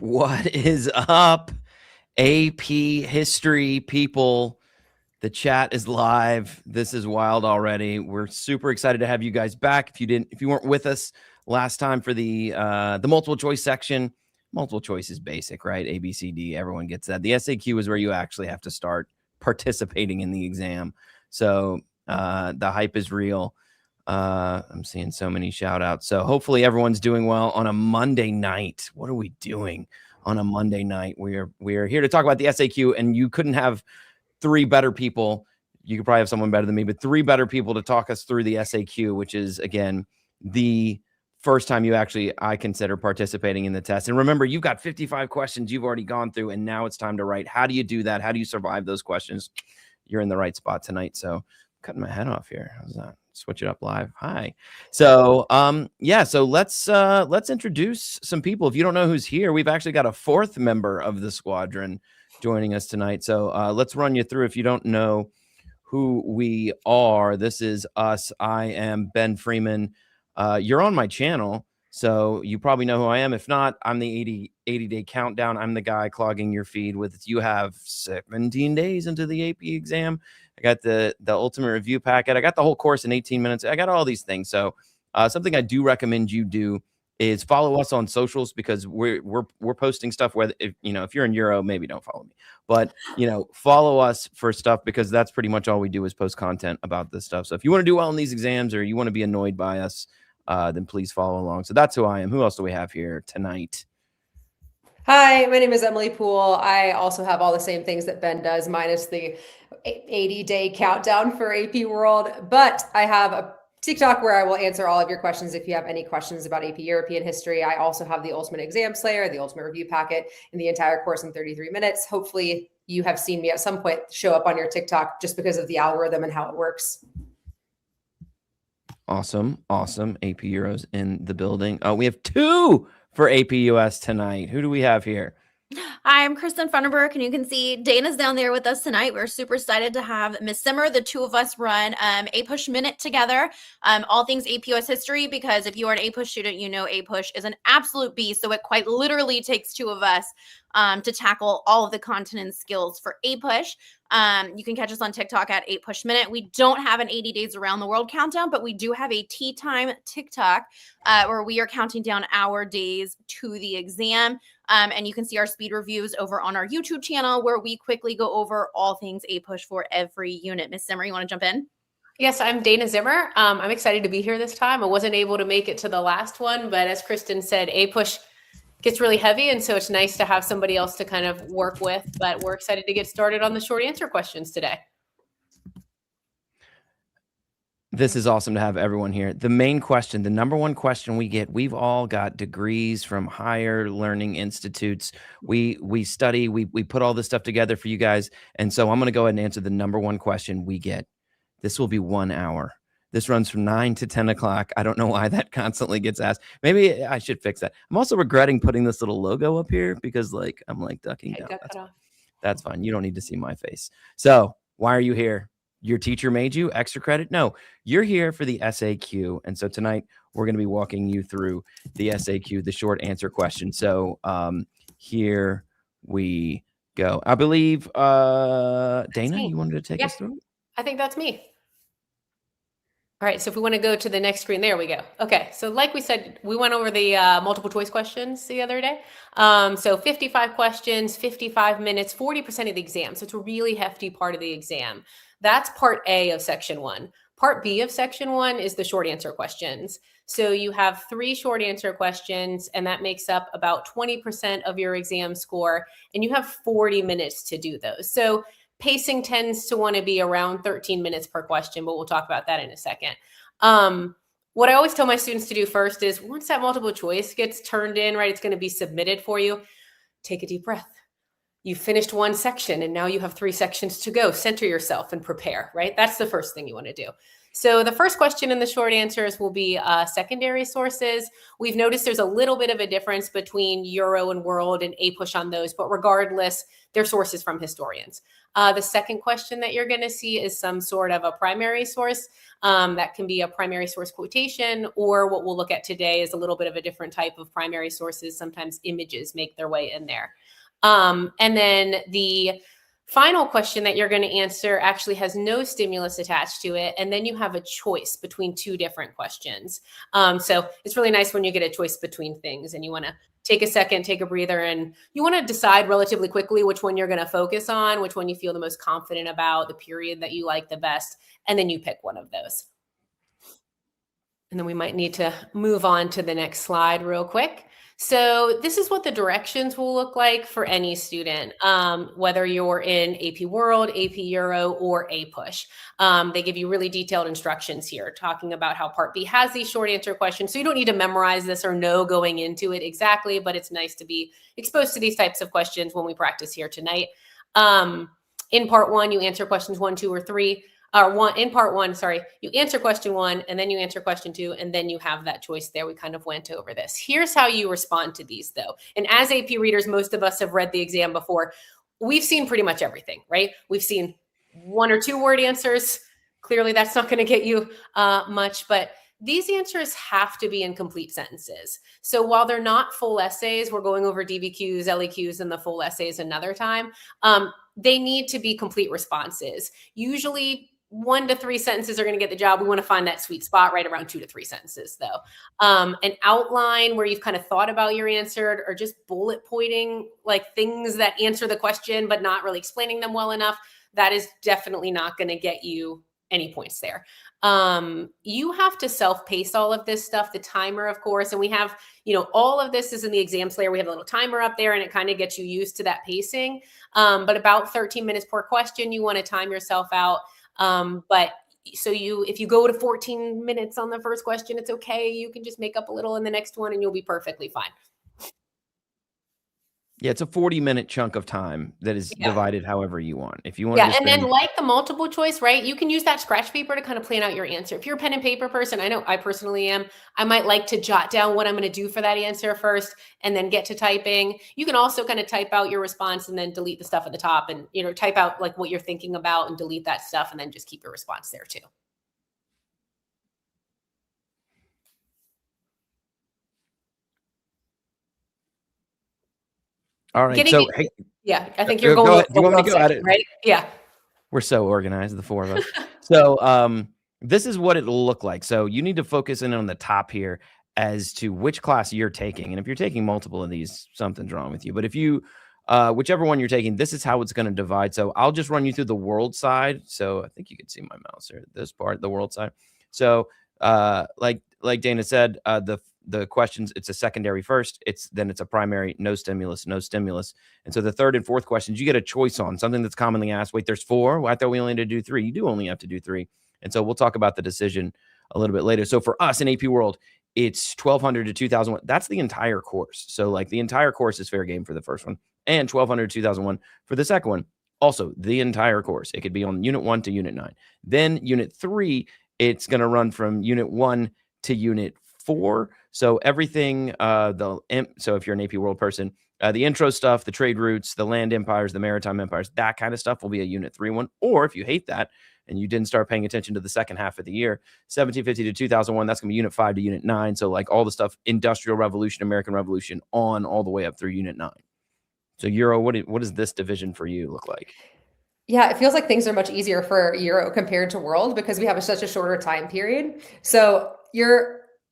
What is up, AP history people? The chat is live. This is wild already. We're super excited to have you guys back. If you weren't with us last time for the multiple choice section, multiple choice is basic, right? A, B, C, D. Everyone gets that. The SAQ is where you actually have to start participating in the exam. So the hype is real. I'm seeing so many shout outs. So hopefully everyone's doing well on a Monday night. What are we doing on a Monday night? We are here to talk about the SAQ, and you couldn't have three better people. You could probably have someone better than me, but three better people to talk us through the SAQ, which is, again, the first time I consider participating in the test. And remember, you've got 55 questions you've already gone through, and now it's time to write. How do you do that? How do you survive those questions? You're in the right spot tonight. So I'm cutting my head off here. How's that? Switch it up live. Hi. So so let's introduce some people. If you don't know who's here, we've actually got a fourth member of the squadron joining us tonight. So let's run you through. If you don't know who we are, this is us. I am Ben Freeman. You're on my channel, so you probably know who I am. If not, I'm the 80-day countdown. I'm the guy clogging your feed with, you have 17 days into the AP exam. I got the ultimate review packet. I got the whole course in 18 minutes. I got all these things. So something I do recommend you do is follow us on socials, because we're posting stuff. Whether if you're in Euro, maybe don't follow me, but follow us for stuff, because that's pretty much all we do is post content about this stuff. So if you want to do well in these exams, or you want to be annoyed by us, then please follow along. So that's who I am. Who else do we have here tonight? Hi, my name is Emily Poole. I also have all the same things that Ben does, minus the 80-day countdown for AP World. But I have a TikTok where I will answer all of your questions if you have any questions about AP European history. I also have the Ultimate Exam Slayer, the Ultimate Review Packet, and the entire course in 33 minutes. Hopefully you have seen me at some point show up on your TikTok, just because of the algorithm and how it works. Awesome. AP Euros in the building. We have two for AP US tonight. Who do we have here? Hi, I'm Kristen Funderburk, and you can see Dana's down there with us tonight. We're super excited to have Miss Simmer. The two of us run A-Push Minute together, all things AP US history, because if you are an A-Push student, you know A-Push is an absolute beast. So it quite literally takes two of us to tackle all of the content and skills for A-Push. You can catch us on TikTok at 8Push Minute. We don't have an 80 days around the world countdown, but we do have a tea time TikTok where we are counting down our days to the exam. And you can see our speed reviews over on our YouTube channel, where we quickly go over all things A-Push for every unit. Miss Zimmer, you want to jump in? Yes, I'm Dana Zimmer. I'm excited to be here this time. I wasn't able to make it to the last one, but as Kristen said, A-Push gets really heavy, and so it's nice to have somebody else to kind of work with, but we're excited to get started on the short answer questions today. This is awesome to have everyone here. The main question, the number one question we get, we've all got degrees from higher learning institutes. We study, we put all this stuff together for you guys. And so I'm going to go ahead and answer the number one question we get. This will be 1 hour. This runs from 9 to 10 o'clock. I don't know why that constantly gets asked. Maybe I should fix that. I'm also regretting putting this little logo up here, because I'm ducking down. That's fine. You don't need to see my face. So why are you here? Your teacher made you extra credit? No, you're here for the SAQ. And so tonight we're going to be walking you through the SAQ, the short answer question. So here we go. I believe, Dana, you wanted to take us through? I think that's me. All right, so if we want to go to the next screen, there we go. Okay, so like we said, we went over the multiple choice questions the other day. So 55 questions, 55 minutes, 40% of the exam. So it's a really hefty part of the exam. That's part A of section 1. Part B of section 1 is the short answer questions. So you have 3 short answer questions, and that makes up about 20% of your exam score, and you have 40 minutes to do those. So pacing tends to want to be around 13 minutes per question, but we'll talk about that in a second. What I always tell my students to do first is, once that multiple choice gets turned in, right, it's going to be submitted for you, take a deep breath. You finished one section and now you have 3 sections to go. Center yourself and prepare, right? That's the first thing you want to do. So the first question in the short answers will be secondary sources. We've noticed there's a little bit of a difference between Euro and World and APUSH on those, but regardless, they're sources from historians. The second question that you're going to see is some sort of a primary source. That can be a primary source quotation, or what we'll look at today is a little bit of a different type of primary sources. Sometimes images make their way in there. And then the final question that you're going to answer actually has no stimulus attached to it. And then you have a choice between two different questions. So it's really nice when you get a choice between things and you want to take a second, take a breather, and you want to decide relatively quickly which one you're going to focus on, which one you feel the most confident about, the period that you like the best, and then you pick one of those. And then we might need to move on to the next slide real quick. So this is what the directions will look like for any student, whether you're in AP World, AP Euro, or APUSH. They give you really detailed instructions here talking about how Part B has these short answer questions. So you don't need to memorize this or know going into it exactly, but it's nice to be exposed to these types of questions when we practice here tonight. In Part 1, you answer questions 1, 2, or 3. In part one, you answer question 1 and then you answer question 2 and then you have that choice there. We kind of went over this. Here's how you respond to these though. And as AP readers, most of us have read the exam before. We've seen pretty much everything, right? We've seen 1 or 2 word answers. Clearly that's not going to get you much, but these answers have to be in complete sentences. So while they're not full essays, we're going over DBQs, LEQs, and the full essays another time. They need to be complete responses. Usually 1 to 3 sentences are going to get the job. We want to find that sweet spot right around 2 to 3 sentences though. An outline where you've kind of thought about your answer, or just bullet pointing like things that answer the question, but not really explaining them well enough. That is definitely not going to get you any points there. You have to self-pace all of this stuff, the timer, of course, and we have, all of this is in the exams layer. We have a little timer up there and it kind of gets you used to that pacing. But about 13 minutes per question, you want to time yourself out. If you go to 14 minutes on the first question, it's okay. You can just make up a little in the next one and you'll be perfectly fine. Yeah, it's a 40-minute chunk of time that is divided however you want. If you want to and then like the multiple choice, right? You can use that scratch paper to kind of plan out your answer. If you're a pen and paper person, I know I personally am, I might like to jot down what I'm going to do for that answer first and then get to typing. You can also kind of type out your response and then delete the stuff at the top and, type out like what you're thinking about and delete that stuff and then just keep your response there too. All right. I think you're going. Do you want me to go at it? Right? Yeah. We're so organized, the 4 of us. So this is what it'll look like. So you need to focus in on the top here as to which class you're taking. And if you're taking multiple of these, something's wrong with you. But if you, whichever one you're taking, this is how it's going to divide. So I'll just run you through the world side. So I think you can see my mouse here, this part, the world side. So like Dana said, the questions, it's a secondary first, then it's a primary, no stimulus. And so the third and fourth questions, you get a choice on something that's commonly asked. Wait, there's 4? Well, I thought we only had to do 3. You do only have to do 3. And so we'll talk about the decision a little bit later. So for us in AP World, it's 1200 to 2001. That's the entire course. So like the entire course is fair game for the first one, and 1200 to 2001 for the second one. Also the entire course. It could be on unit 1 to unit 9. Then unit 3, it's going to run from unit 1 to unit 4. So everything, so if you're an AP World person, the intro stuff, the trade routes, the land empires, the maritime empires, that kind of stuff will be a unit 3 one. Or if you hate that and you didn't start paying attention to the second half of the year, 1750 to 2001, that's going to be unit 5 to unit 9. So like all the stuff, Industrial Revolution, American Revolution, on all the way up through unit 9. So Euro, what does this division for you look like? Yeah, it feels like things are much easier for Euro compared to World because we have such a shorter time period. So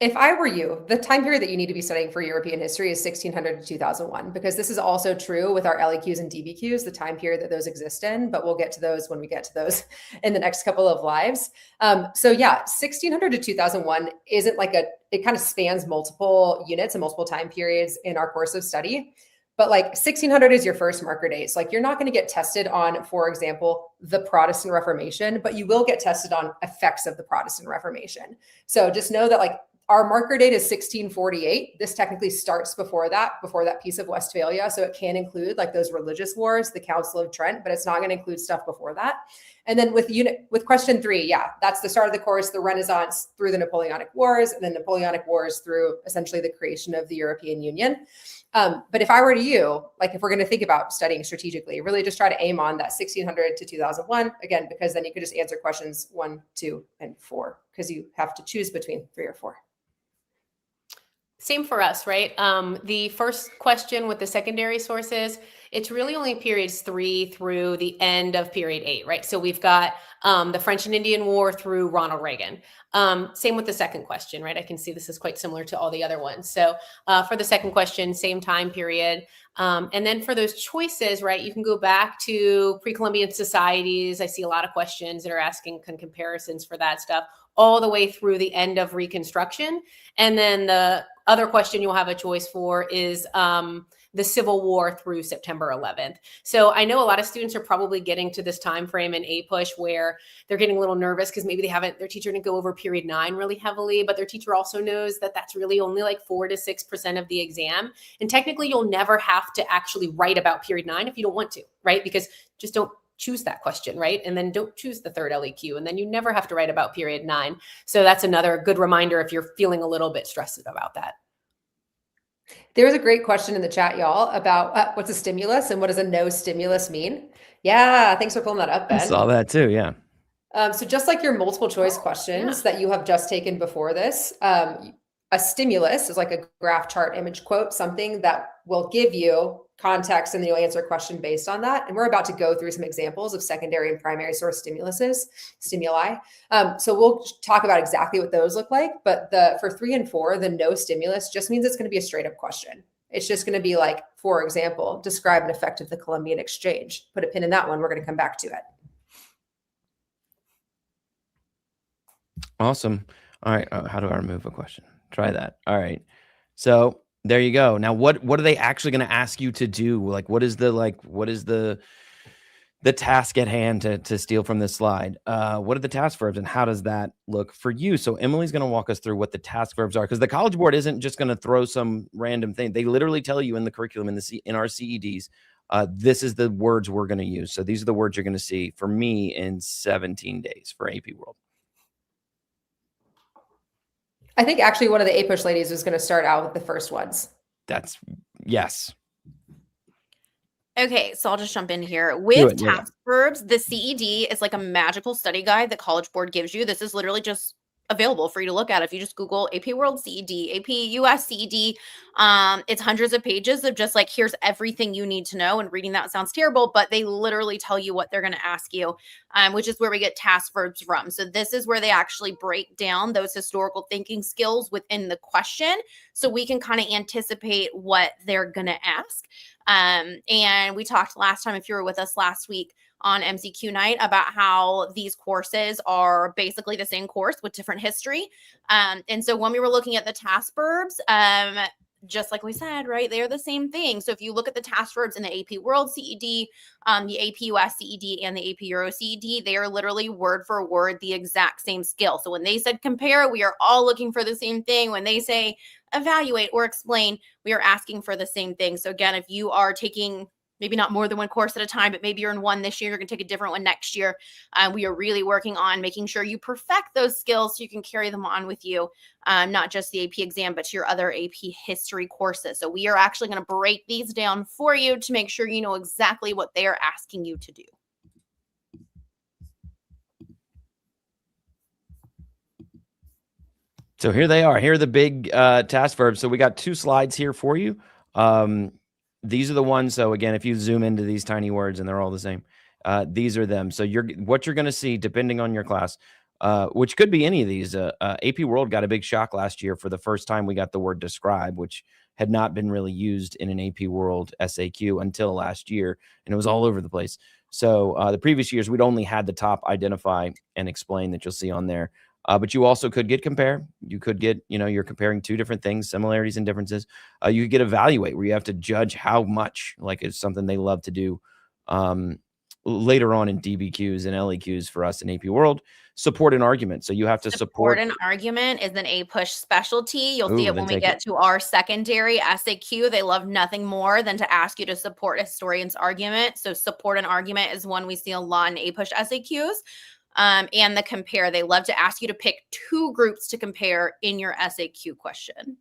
if I were you, the time period that you need to be studying for European history is 1600 to 2001, because this is also true with our LEQs and DBQs, the time period that those exist in, but we'll get to those when we get to those in the next couple of lives. 1600 to 2001 isn't it kind of spans multiple units and multiple time periods in our course of study. But 1600 is your first marker date. So you're not going to get tested on, for example, the Protestant Reformation, but you will get tested on effects of the Protestant Reformation. So just know that our marker date is 1648. This technically starts before that Peace of Westphalia. So it can include those religious wars, the Council of Trent, but it's not going to include stuff before that. And then with question 3, yeah, that's the start of the course, the Renaissance through the Napoleonic Wars, and then Napoleonic Wars through essentially the creation of the European Union. But if I were to you, like if we're going to think about studying strategically, really just try to aim on that 1600 to 2001, again, because then you could just answer questions 1, 2, and 4, because you have to choose between 3 or 4. Same for us, right? The first question with the secondary sources, it's really only periods 3 through the end of period 8, right? So we've got the French and Indian War through Ronald Reagan. Same with the second question, right? I can see this is quite similar to all the other ones. So for the second question, same time period. And then for those choices, right, you can go back to pre-Columbian societies. I see a lot of questions that are asking comparisons for that stuff, all the way through the end of Reconstruction. And then the other question you'll have a choice for is the Civil War through September 11th. So I know a lot of students are probably getting to this time frame in APUSH where they're getting a little nervous because maybe their teacher didn't go over period 9 really heavily, but their teacher also knows that that's really only like 4 to 6% of the exam. And technically you'll never have to actually write about period 9 if you don't want to, right? Because just don't choose that question, right? And then don't choose the third LEQ, and then you never have to write about period 9. So that's another good reminder if you're feeling a little bit stressed about that. There was a great question in the chat, y'all, about what's a stimulus and what does a no stimulus mean? Yeah, thanks for pulling that up, Ben. I saw that too, yeah. So just like your multiple choice questions that you have just taken before this, a stimulus is like a graph, chart, image, quote, something that will give you context and then you'll answer a question based on that. And we're about to go through some examples of secondary and primary source stimuli. So we'll talk about exactly what those look like. But for 3 and 4, the no stimulus just means it's going to be a straight up question. It's just going to be like, for example, describe an effect of the Columbian Exchange. Put a pin in that one. We're going to come back to it. Awesome. All right. How do I remove a question? Try that. All right. So there you go. Now, what are they actually going to ask you to do? Like, what is the task at hand to steal from this slide? What are the task verbs and how does that look for you? So Emily's going to walk us through what the task verbs are, because the College Board isn't just going to throw some random thing. They literally tell you in the curriculum in our CEDs, this is the words we're going to use. So these are the words you're going to see for me in 17 days for AP World. I think actually one of the APUSH ladies was going to start out with the first ones. Yes. Okay, so I'll just jump in here. With task verbs, the CED is like a magical study guide that College Board gives you. This is literally just available for you to look at if you just Google AP World CED, AP US CED. It's hundreds of pages of just like, here's everything you need to know. And reading that sounds terrible, but they literally tell you what they're going to ask you, which is where we get task verbs from. So this is where they actually break down those historical thinking skills within the question, so we can kind of anticipate what they're going to ask. And we talked last time, if you were with us last week on MCQ night, about how these courses are basically the same course with different history. And so when we were looking at the task verbs, just like we said, right, they're the same thing. So if you look at the task verbs in the AP World CED, the AP US CED, and the AP Euro CED, they are literally word for word the exact same skill. So when they said compare, we are all looking for the same thing. When they say evaluate or explain, we are asking for the same thing. So again, if you are taking maybe not more than one course at a time, but maybe you're in one this year, you're going to take a different one next year. We are really working on making sure you perfect those skills so you can carry them on with you, not just the AP exam, but to your other AP history courses. So we are actually going to break these down for you to make sure you know exactly what they are asking you to do. So here they are. Here are the big task verbs. So we got 2 slides here for you. These are the ones. So again, if you zoom into these tiny words and they're all the same, these are them. So what you're going to see, depending on your class, which could be any of these. AP World got a big shock last year. For the first time, we got the word describe, which had not been really used in an AP World SAQ until last year, and it was all over the place. So the previous years, we'd only had the top identify and explain that you'll see on there. But you also could get compare. You could get, you're comparing 2 different things, similarities and differences. You could get evaluate, where you have to judge how much, like it's something they love to do. later on in DBQs and LEQs for us in AP World, support an argument. So you have to support an argument is an A push specialty. You'll see Ooh, it then when we take get to our secondary SAQ. They love nothing more than to ask you to support a historian's argument. So support an argument is one we see a lot in A push SAQs. And the compare, they love to ask you to pick two groups to compare in your SAQ question.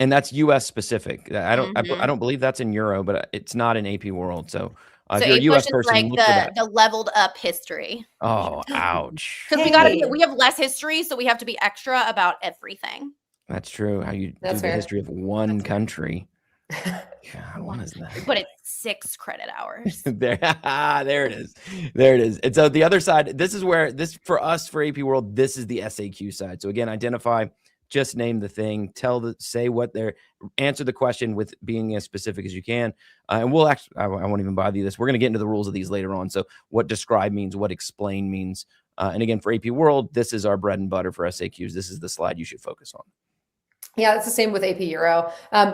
And that's US specific. I Mhm. don't believe that's in Euro, but it's not in AP World. So So if you're a A US push is person, like look for that. the leveled up history. Oh, ouch. Because Hey. we have less history, so we have to be extra about everything. That's true. How you do That's the fair. history of one That's fair. country. God, what is that? But it's 6 credit hours. There it is. There it is. And so the other side, this is where this for us for AP World, this is the SAQ side. So again, identify, just name the thing, say what they're, answer the question with being as specific as you can. And we'll actually, I won't even bother you this. We're going to get into the rules of these later on. So what describe means, what explain means. And again, for AP World, this is our bread and butter for SAQs. This is the slide you should focus on. Yeah, it's the same with AP Euro.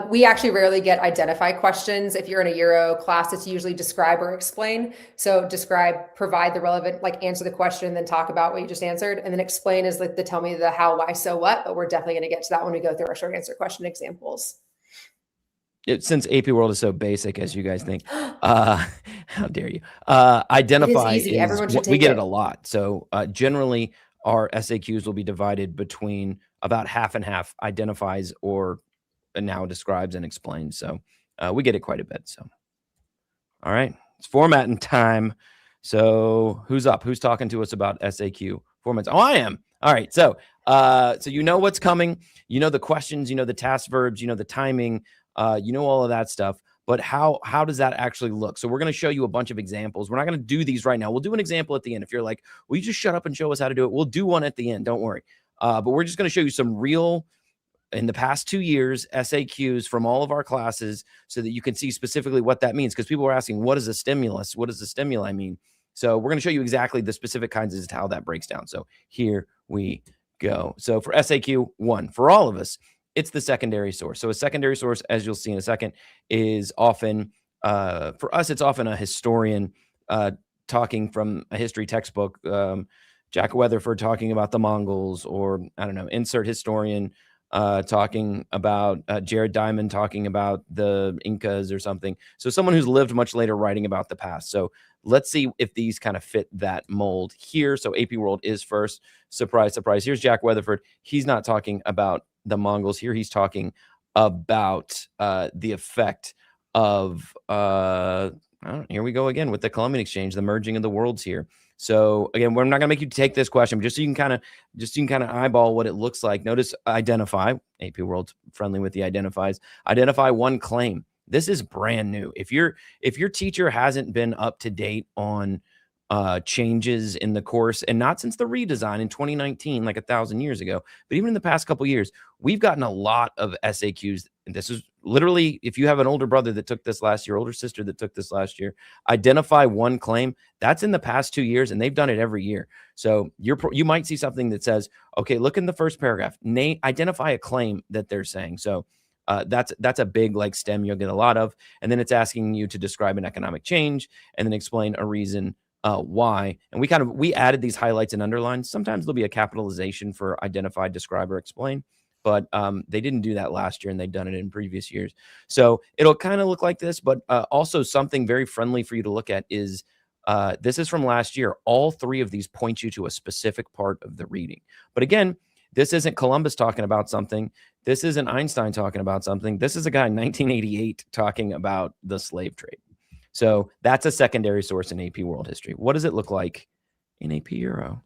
We actually rarely get identify questions. If you're in a Euro class, it's usually describe or explain. So describe, provide the relevant, like answer the question, then talk about what you just answered. And then explain is like the tell me the how, why, so what. But we're definitely going to get to that when we go through our short answer question examples. Since AP World is so basic, as you guys think, how dare you? Identify It is easy. Everyone should we take get it. a lot. So generally, our SAQs will be divided between about half and half, identifies or now describes and explains. So we get it quite a bit. So, all right, it's formatting time. So who's up? Who's talking to us about SAQ formats? Oh, I am. All right. So you know what's coming. You know the questions. You know the task verbs. You know the timing. You know all of that stuff. But how does that actually look? So we're going to show you a bunch of examples. We're not going to do these right now. We'll do an example at the end. If you're like, will you just shut up and show us how to do it? We'll do one at the end. Don't worry. But we're just going to show you some real, in the past 2 years, SAQs from all of our classes so that you can see specifically what that means. Because people are asking, what is a stimulus? What does the stimuli mean? So we're going to show you exactly the specific kinds as to how that breaks down. So here we go. So for SAQ 1, for all of us, it's the secondary source. So a secondary source, as you'll see in a second, is often, for us, it's often a historian talking from a history textbook, Jack Weatherford talking about the Mongols, or I don't know, insert historian talking about Jared Diamond talking about the Incas or something. So someone who's lived much later writing about the past. So let's see if these kind of fit that mold here. So AP World is first. Surprise, surprise. Here's Jack Weatherford. He's not talking about the Mongols here. He's talking about the effect of here we go again with the Columbian Exchange, the merging of the worlds here. So again, we're not going to make you take this question, just so you can kind of eyeball what it looks like. Notice identify. AP World's friendly with the identifies. Identify one claim. This is brand new. If your teacher hasn't been up to date on changes in the course, and not since the redesign in 2019, like 1,000 years ago, but even in the past couple of years, we've gotten a lot of SAQs. And this is literally, if you have an older brother that took this last year, older sister that took this last year, identify one claim. That's in the past 2 years, and they've done it every year. So you might see something that says, okay, look in the first paragraph, identify a claim that they're saying. So that's a big like STEM you'll get a lot of. And then it's asking you to describe an economic change and then explain a reason why. And we added these highlights and underlines. Sometimes there'll be a capitalization for identify, describe, or explain. But they didn't do that last year, and they've done it in previous years. So it'll kind of look like this, but also something very friendly for you to look at is this is from last year. All 3 of these point you to a specific part of the reading. But again, this isn't Columbus talking about something. This isn't Einstein talking about something. This is a guy in 1988 talking about the slave trade. So that's a secondary source in AP World History. What does it look like in AP Euro?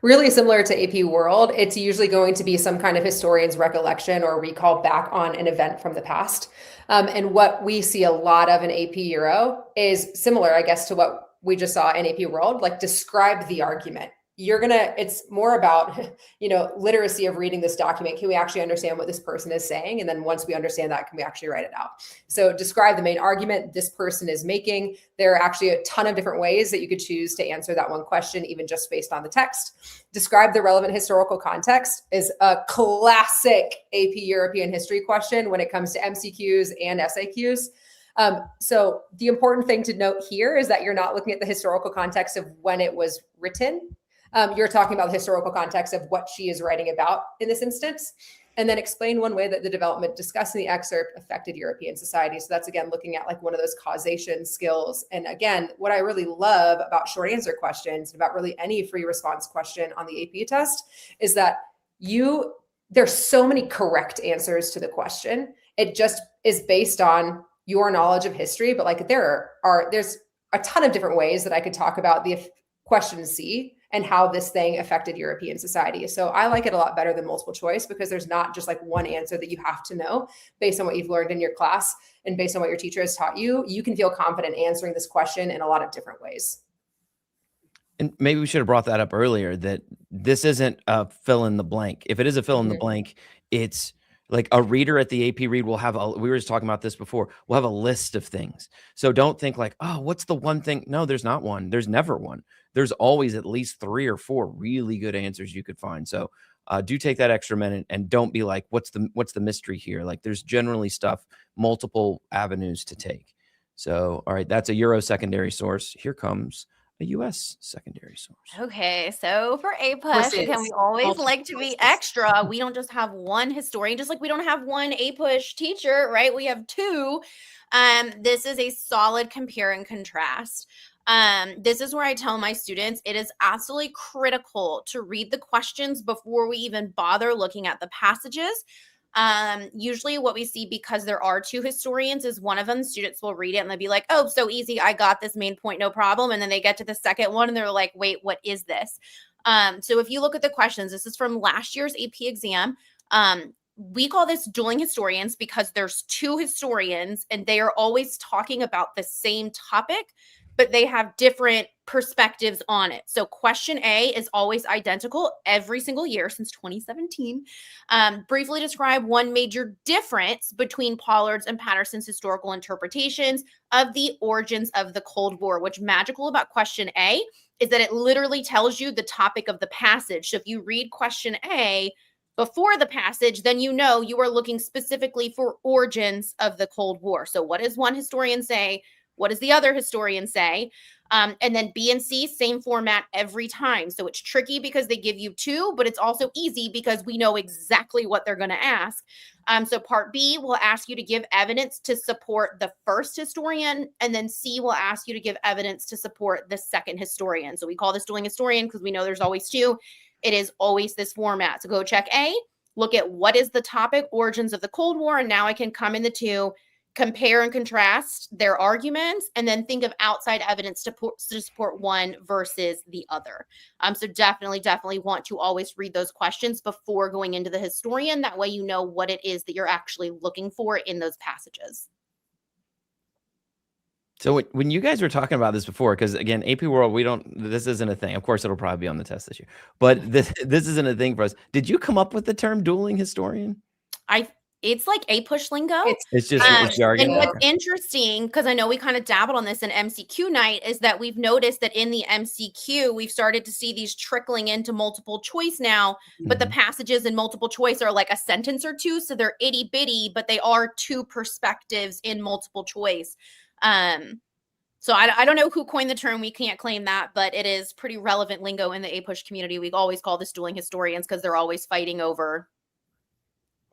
Really similar to AP World, it's usually going to be some kind of historian's recollection or recall back on an event from the past. And what we see a lot of in AP Euro is similar, I guess, to what we just saw in AP World, like describe the argument. It's more about, literacy of reading this document. Can we actually understand what this person is saying? And then once we understand that, can we actually write it out? So describe the main argument this person is making. There are actually a ton of different ways that you could choose to answer that one question, even just based on the text. Describe the relevant historical context is a classic AP European history question when it comes to MCQs and SAQs. So the important thing to note here is that you're not looking at the historical context of when it was written. You're talking about the historical context of what she is writing about in this instance. And then explain one way that the development discussed in the excerpt affected European society. So that's, again, looking at like one of those causation skills. And again, what I really love about short answer questions, about really any free response question on the AP test, is that there's so many correct answers to the question. It just is based on your knowledge of history. But like there's a ton of different ways that I could talk about the question C and how this thing affected European society. So I like it a lot better than multiple choice, because there's not just like one answer that you have to know based on what you've learned in your class and based on what your teacher has taught you. You can feel confident answering this question in a lot of different ways. And maybe we should have brought that up earlier, that this isn't a fill in the blank. If it is a fill in the blank, it's like a reader at the AP Read will have we were just talking about this before, we'll have a list of things. So don't think like, oh, what's the one thing? No, there's not one. There's never one. There's always at least 3 or 4 really good answers you could find. So do take that extra minute and don't be like, what's the mystery here? Like there's generally multiple avenues to take. So, all right, that's a Euro secondary source. Here comes a U.S. secondary source. Okay, so for A-Push, again, we always like to be extra. We don't just have one historian, just like we don't have one A-Push teacher, right? We have 2. This is a solid compare and contrast. This is where I tell my students it is absolutely critical to read the questions before we even bother looking at the passages. Usually what we see, because there are 2 historians, is one of them, students will read it and they'll be like, oh, so easy, I got this main point, no problem. And then they get to the second one and they're like, wait, what is this? So if you look at the questions, this is from last year's AP exam. We call this dueling historians because there's 2 historians and they are always talking about the same topic, but they have different perspectives on it. So question A is always identical every single year since 2017. Briefly describe one major difference between Pollard's and Patterson's historical interpretations of the origins of the Cold War. What's magical about question A is that it literally tells you the topic of the passage. So if you read question A before the passage, then you know you are looking specifically for origins of the Cold War. So what does one historian say? What does the other historian say? And then B and C, same format every time. So it's tricky because they give you 2, but it's also easy because we know exactly what they're going to ask. So part B will ask you to give evidence to support the first historian, and then C will ask you to give evidence to support the second historian. So we call this dueling historian because we know there's always 2. It is always this format. So go check A, look at what is the topic, origins of the Cold War, and now I can come in the 2, compare and contrast their arguments, and then think of outside evidence to support one versus the other. So definitely want to always read those questions before going into the historian. That way you know what it is that you're actually looking for in those passages. So when you guys were talking about this before, because again, AP World, this isn't a thing. Of course, it'll probably be on the test this year, but this isn't a thing for us. Did you come up with the term dueling historian? It's like A-Push lingo. It's just jargon. And what's interesting, because I know we kind of dabbled on this in MCQ night, is that we've noticed that in the MCQ, we've started to see these trickling into multiple choice now, but the passages in multiple choice are like a sentence or 2. So they're itty bitty, but they are 2 perspectives in multiple choice. So I don't know who coined the term. We can't claim that, but it is pretty relevant lingo in the A-Push community. We always call this dueling historians because they're always fighting over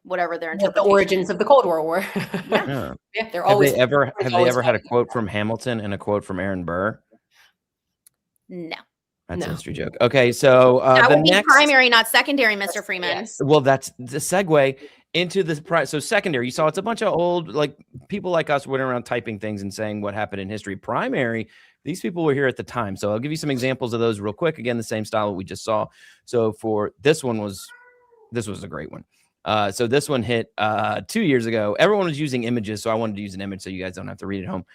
whatever their interpretation. The origins of the Cold War. Yeah. They're always. Have they ever had a quote from Hamilton and a quote from Aaron Burr? No. That's a history joke. Okay, so that would be primary, not secondary, Mr. Freeman. Yes. Well, that's the segue into the so secondary. You saw it's a bunch of old people like us went around typing things and saying what happened in history. Primary, these people were here at the time. So I'll give you some examples of those real quick. Again, the same style that we just saw. So for this was a great one. So this one hit 2 years ago. Everyone was using images, so I wanted to use an image so you guys don't have to read it home.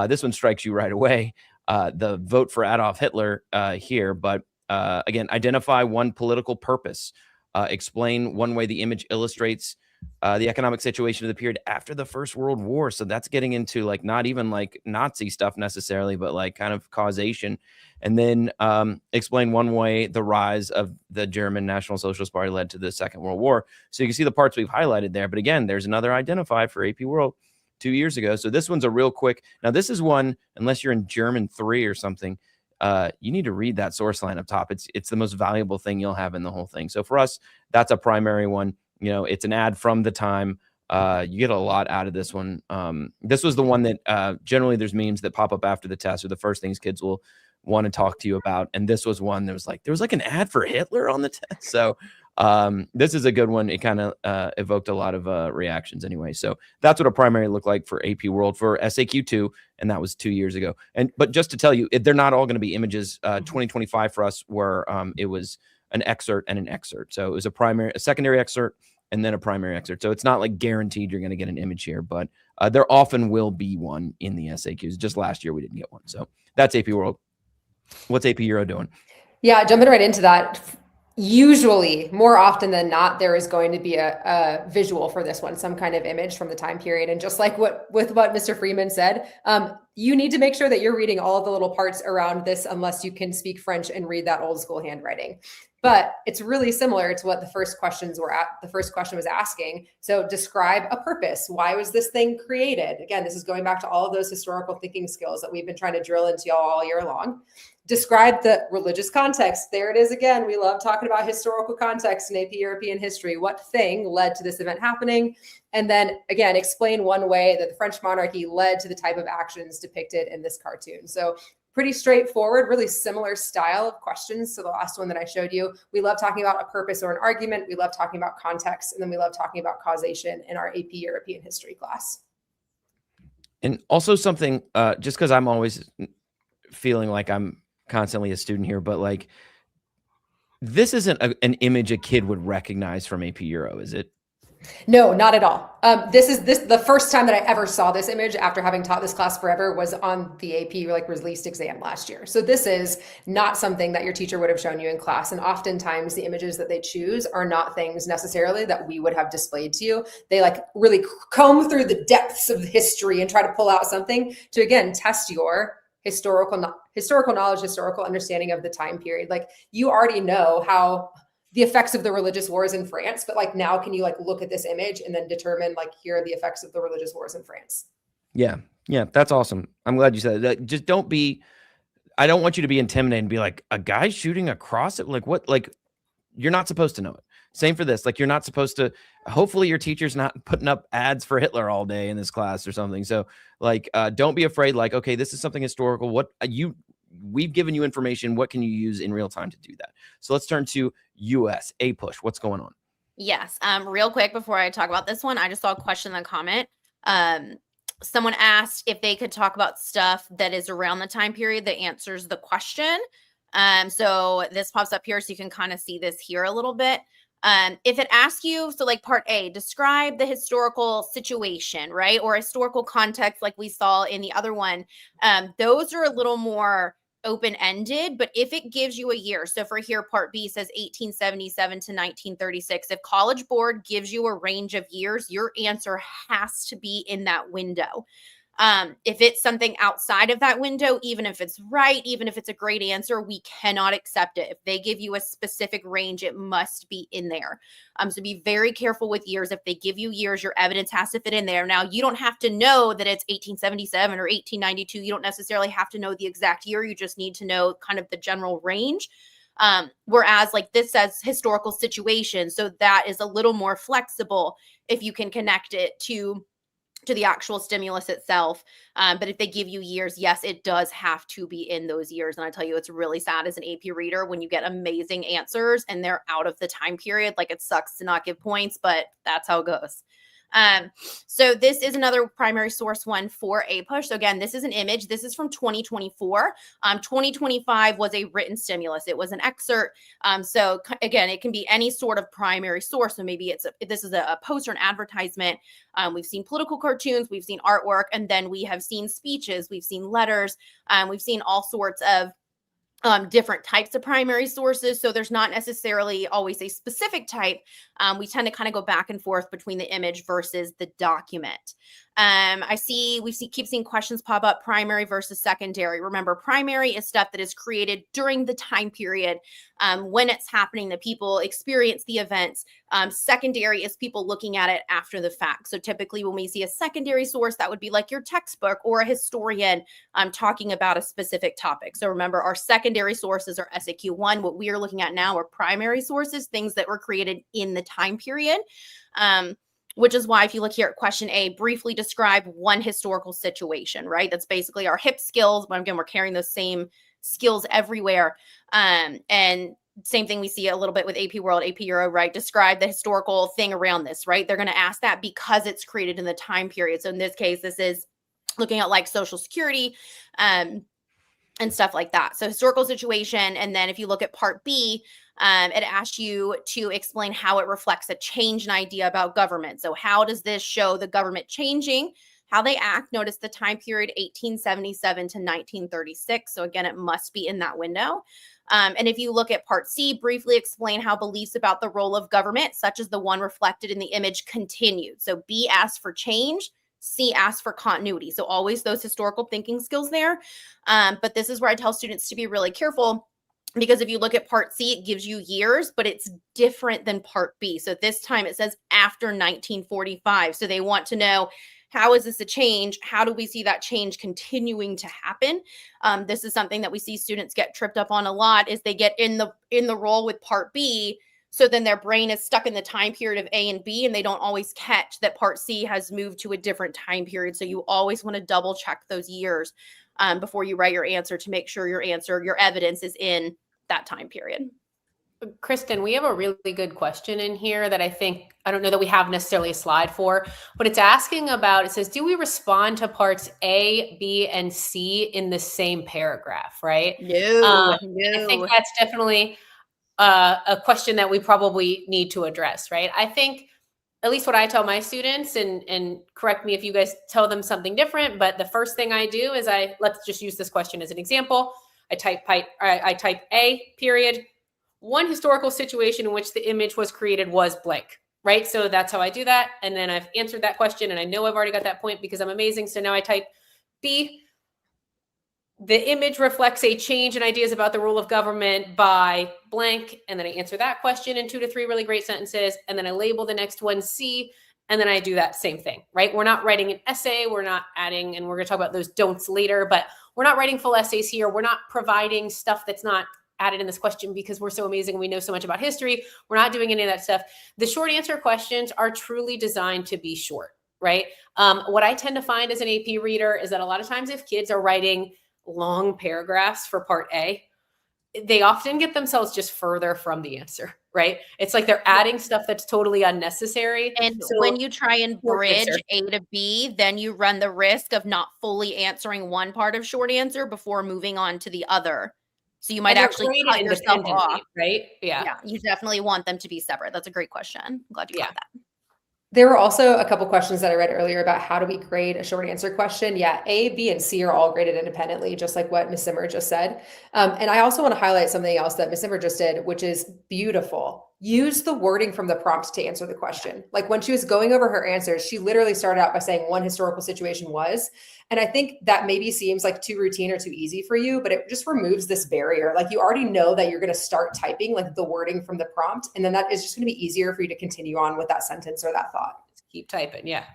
This one strikes you right away. The vote for Adolf Hitler here. But again, identify one political purpose. Explain one way the image illustrates the economic situation of the period after the First World War. So that's getting into not even Nazi stuff necessarily, but kind of causation. And then explain one way the rise of the German National Socialist Party led to the Second World War. So you can see the parts we've highlighted there. But again, there's another identify for AP World. 2 years ago. So this one's a real quick. Now this is one, unless you're in German 3 or something, you need to read that source line up top. It's the most valuable thing you'll have in the whole thing. So for us, that's a primary one. You know, it's an ad from the time. You get a lot out of this one. This was the one that generally there's memes that pop up after the test, or the first things kids will want to talk to you about. And this was one that was like, there was like an ad for Hitler on the test. So this is a good one. It kind of evoked a lot of reactions anyway. So that's what a primary looked like for AP World for SAQ2. And that was 2 years ago. But just to tell you, they're not all going to be images. 2025 for us where it was an excerpt and an excerpt. So it was a secondary excerpt and then a primary excerpt. So it's not like guaranteed you're going to get an image here, but there often will be one in the SAQs. Just last year we didn't get one. So that's AP World. What's AP Euro doing? Yeah, jumping right into that. Usually, more often than not, there is going to be a visual for this one, some kind of image from the time period. And just like what Mr. Freeman said, you need to make sure that you're reading all of the little parts around this, unless you can speak French and read that old school handwriting. But it's really similar to what the first question was asking. So describe a purpose. Why was this thing created? Again, this is going back to all of those historical thinking skills that we've been trying to drill into y'all all year long. Describe the religious context. There it is again. We love talking about historical context in AP European history. What thing led to this event happening? And then again, explain one way that the French monarchy led to the type of actions depicted in this cartoon. So pretty straightforward, really similar style of questions to the last one that I showed you. We love talking about a purpose or an argument. We love talking about context. And then we love talking about causation in our AP European history class. And also something, just because I'm always feeling like I'm constantly a student here, but like, this isn't an image a kid would recognize from AP Euro, is it? No, not at all. The first time that I ever saw this image after having taught this class forever was on the AP released exam last year. So this is not something that your teacher would have shown you in class. And oftentimes the images that they choose are not things necessarily that we would have displayed to you. They really comb through the depths of history and try to pull out something to, again, test your historical knowledge, historical understanding of the time period. You already know how the effects of the religious wars in France, but now can you look at this image and then determine here are the effects of the religious wars in France? Yeah, that's awesome. I'm glad you said that. Just I don't want you to be intimidated and be like, a guy shooting across it, what? You're not supposed to know it. Same for this. You're not supposed to. Hopefully your teacher's not putting up ads for Hitler all day in this class or something. So don't be afraid. Okay, this is something historical. We've given you information. What can you use in real time to do that? So let's turn to US A push. What's going on? Yes. Real quick before I talk about this one, I just saw a question in the comment. Someone asked if they could talk about stuff that is around the time period that answers the question. So this pops up here so you can kind of see this here a little bit. If it asks you, so part A, describe the historical situation, right? Or historical context like we saw in the other one. Those are a little more open-ended, but if it gives you a year, so for here, part B says 1877 to 1936. If College Board gives you a range of years, your answer has to be in that window. If it's something outside of that window, even if it's right, even if it's a great answer, we cannot accept it. If they give you a specific range, it must be in there. So be very careful with years. If they give you years, your evidence has to fit in there. Now, you don't have to know that it's 1877 or 1892. You don't necessarily have to know the exact year. You just need to know kind of the general range. Whereas this says historical situation. So that is a little more flexible if you can connect it to the actual stimulus itself. But if they give you years, yes, it does have to be in those years. And I tell you, it's really sad as an AP reader when you get amazing answers and they're out of the time period. It sucks to not give points, but that's how it goes. So this is another primary source one for APUSH. So again, this is an image. This is from 2024. 2025 was a written stimulus. It was an excerpt. So again, it can be any sort of primary source. So maybe this is a poster, an advertisement. We've seen political cartoons, we've seen artwork, and then we have seen speeches, we've seen letters, we've seen all sorts of different types of primary sources. So there's not necessarily always a specific type. We tend to kind of go back and forth between the image versus the document. Keep seeing questions pop up, primary versus secondary. Remember, primary is stuff that is created during the time period when it's happening, that people experience the events. Secondary is people looking at it after the fact. So typically when we see a secondary source, that would be like your textbook or a historian talking about a specific topic. So remember, our secondary sources are SAQ1. What we are looking at now are primary sources, things that were created in the time period. Which is why if you look here at question A, briefly describe one historical situation, right? That's basically our HIP skills. But again, we're carrying those same skills everywhere. And same thing we see a little bit with AP World, AP Euro, right? Describe the historical thing around this, right? They're going to ask that because it's created in the time period. So in this case, this is looking at like Social Security and stuff like that. So historical situation. And then if you look at part B, it asks you to explain how it reflects a change in idea about government. So how does this show the government changing, how they act? Notice the time period 1877 to 1936. So again, it must be in that window. And if you look at part C, briefly explain how beliefs about the role of government, such as the one reflected in the image, continued. So B asks for change, C asks for continuity. So always those historical thinking skills there. But this is where I tell students to be really careful, because if you look at part C, it gives you years, but it's different than part B. So this time it says after 1945. So they want to know, how is this a change? How do we see that change continuing to happen? This is something that we see students get tripped up on a lot, is they get in the role with part B. So then their brain is stuck in the time period of A and B, and they don't always catch that part C has moved to a different time period. So you always want to double check those years before you write your answer to make sure your evidence is in that time period. Kristen, we have a really good question in here that I don't know that we have necessarily a slide for, but it's asking about, it says, do we respond to parts A, B, and C in the same paragraph, right? No. I think that's definitely a question that we probably need to address, right? I think, at least what I tell my students, and correct me if you guys tell them something different, but the first thing I do is let's just use this question as an example. I type A, period. One historical situation in which the image was created was blank, right? So that's how I do that. And then I've answered that question, and I know I've already got that point because I'm amazing. So now I type B. The image reflects a change in ideas about the role of government by blank. And then I answer that question in 2 to 3 really great sentences. And then I label the next one C. And then I do that same thing, right? We're not writing an essay. We're not adding, and we're going to talk about those don'ts later, but we're not writing full essays here. We're not providing stuff that's not added in this question because we're so amazing and we know so much about history. We're not doing any of that stuff. The short answer questions are truly designed to be short, right? What I tend to find as an AP reader is that a lot of times if kids are writing long paragraphs for part A, they often get themselves just further from the answer, right? It's like they're adding stuff that's totally unnecessary. And So, when you try and short bridge answer. A to B, then you run the risk of not fully answering one part of short answer before moving on to the other. So you might and they're actually graded cut yourself independently, off. right? Yeah. Yeah, you definitely want them to be separate. That's a great question. I'm glad you caught that. There were also a couple questions that I read earlier about how do we grade a short answer question. Yeah, A, B, and C are all graded independently, just like what Ms. Zimmer just said. And I also want to highlight something else that Ms. Zimmer just did, which is beautiful. Use the wording from the prompt to answer the question. Like when she was going over her answers, she literally started out by saying one historical situation was. And I think that maybe seems like too routine or too easy for you, but it just removes this barrier. Like you already know that you're going to start typing like the wording from the prompt. And then that is just going to be easier for you to continue on with that sentence or that thought. Keep typing. Yeah.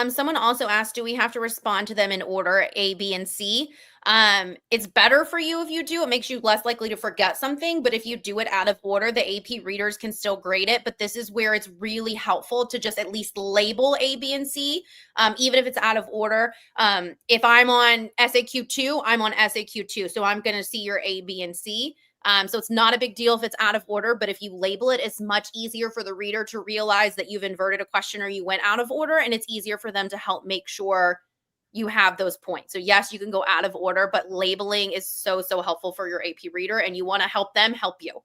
Someone also asked, do we have to respond to them in order A, B, and C? It's better for you if you do. It makes you less likely to forget something. But if you do it out of order, the AP readers can still grade it. But this is where it's really helpful to just at least label A, B, and C, even if it's out of order. If I'm on SAQ2, I'm on SAQ2. So I'm going to see your A, B, and C. So it's not a big deal if it's out of order, but if you label it, it's much easier for the reader to realize that you've inverted a question or you went out of order, and it's easier for them to help make sure you have those points. So yes, you can go out of order, but labeling is so, so helpful for your AP reader, and you want to help them help you.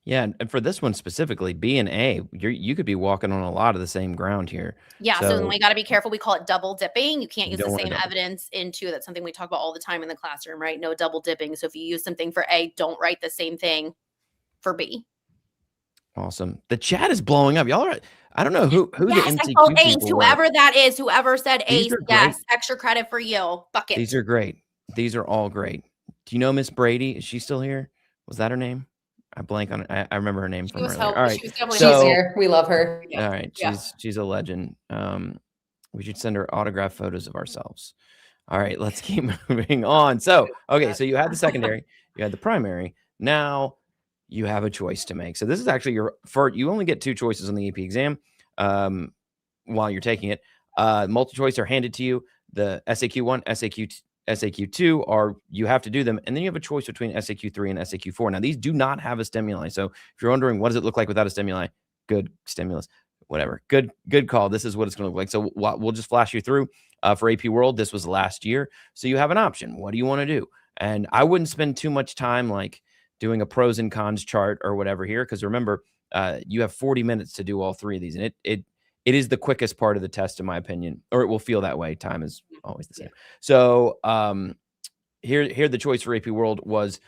Yeah, and for this one specifically, B and A, you could be walking on a lot of the same ground here. Yeah, so then we got to be careful. We call it double dipping. You can't use the don't wanna same double- evidence into, that's something we talk about all the time in the classroom, right? No double dipping. So if you use something for A, don't write the same thing for B. Awesome. The chat is blowing up. Y'all are I don't know who the Yes, I MCQ called Ace. people were. Whoever that is, whoever said These Ace, are great. yes, extra credit for you. Bucket. These are great. These are all great. Do you know Miss Brady? Is she still here? Was that her name? I blank on it. I remember her name She from was earlier. helpful. All right. She was definitely She's So, here. We love her. Yeah. all right. Yeah. She's a legend. We should send her autograph photos of ourselves. All right, let's keep moving on. So, okay, so you had the secondary, you had the primary. Now you have a choice to make. So this is actually you only get 2 choices on the AP exam while you're taking it. Multiple choice are handed to you. The SAQ1, SAQ2 are, you have to do them. And then you have a choice between SAQ3 and SAQ4. Now, these do not have a stimuli. So if you're wondering, what does it look like without a stimuli? Good stimulus, whatever. Good call. This is what it's going to look like. So we'll just flash you through. For AP World, this was last year. So you have an option. What do you want to do? And I wouldn't spend too much time like doing a pros and cons chart or whatever here. Because remember, you have 40 minutes to do all 3 of these. And it is the quickest part of the test, in my opinion, or it will feel that way. Time is always the same. So here the choice for AP World was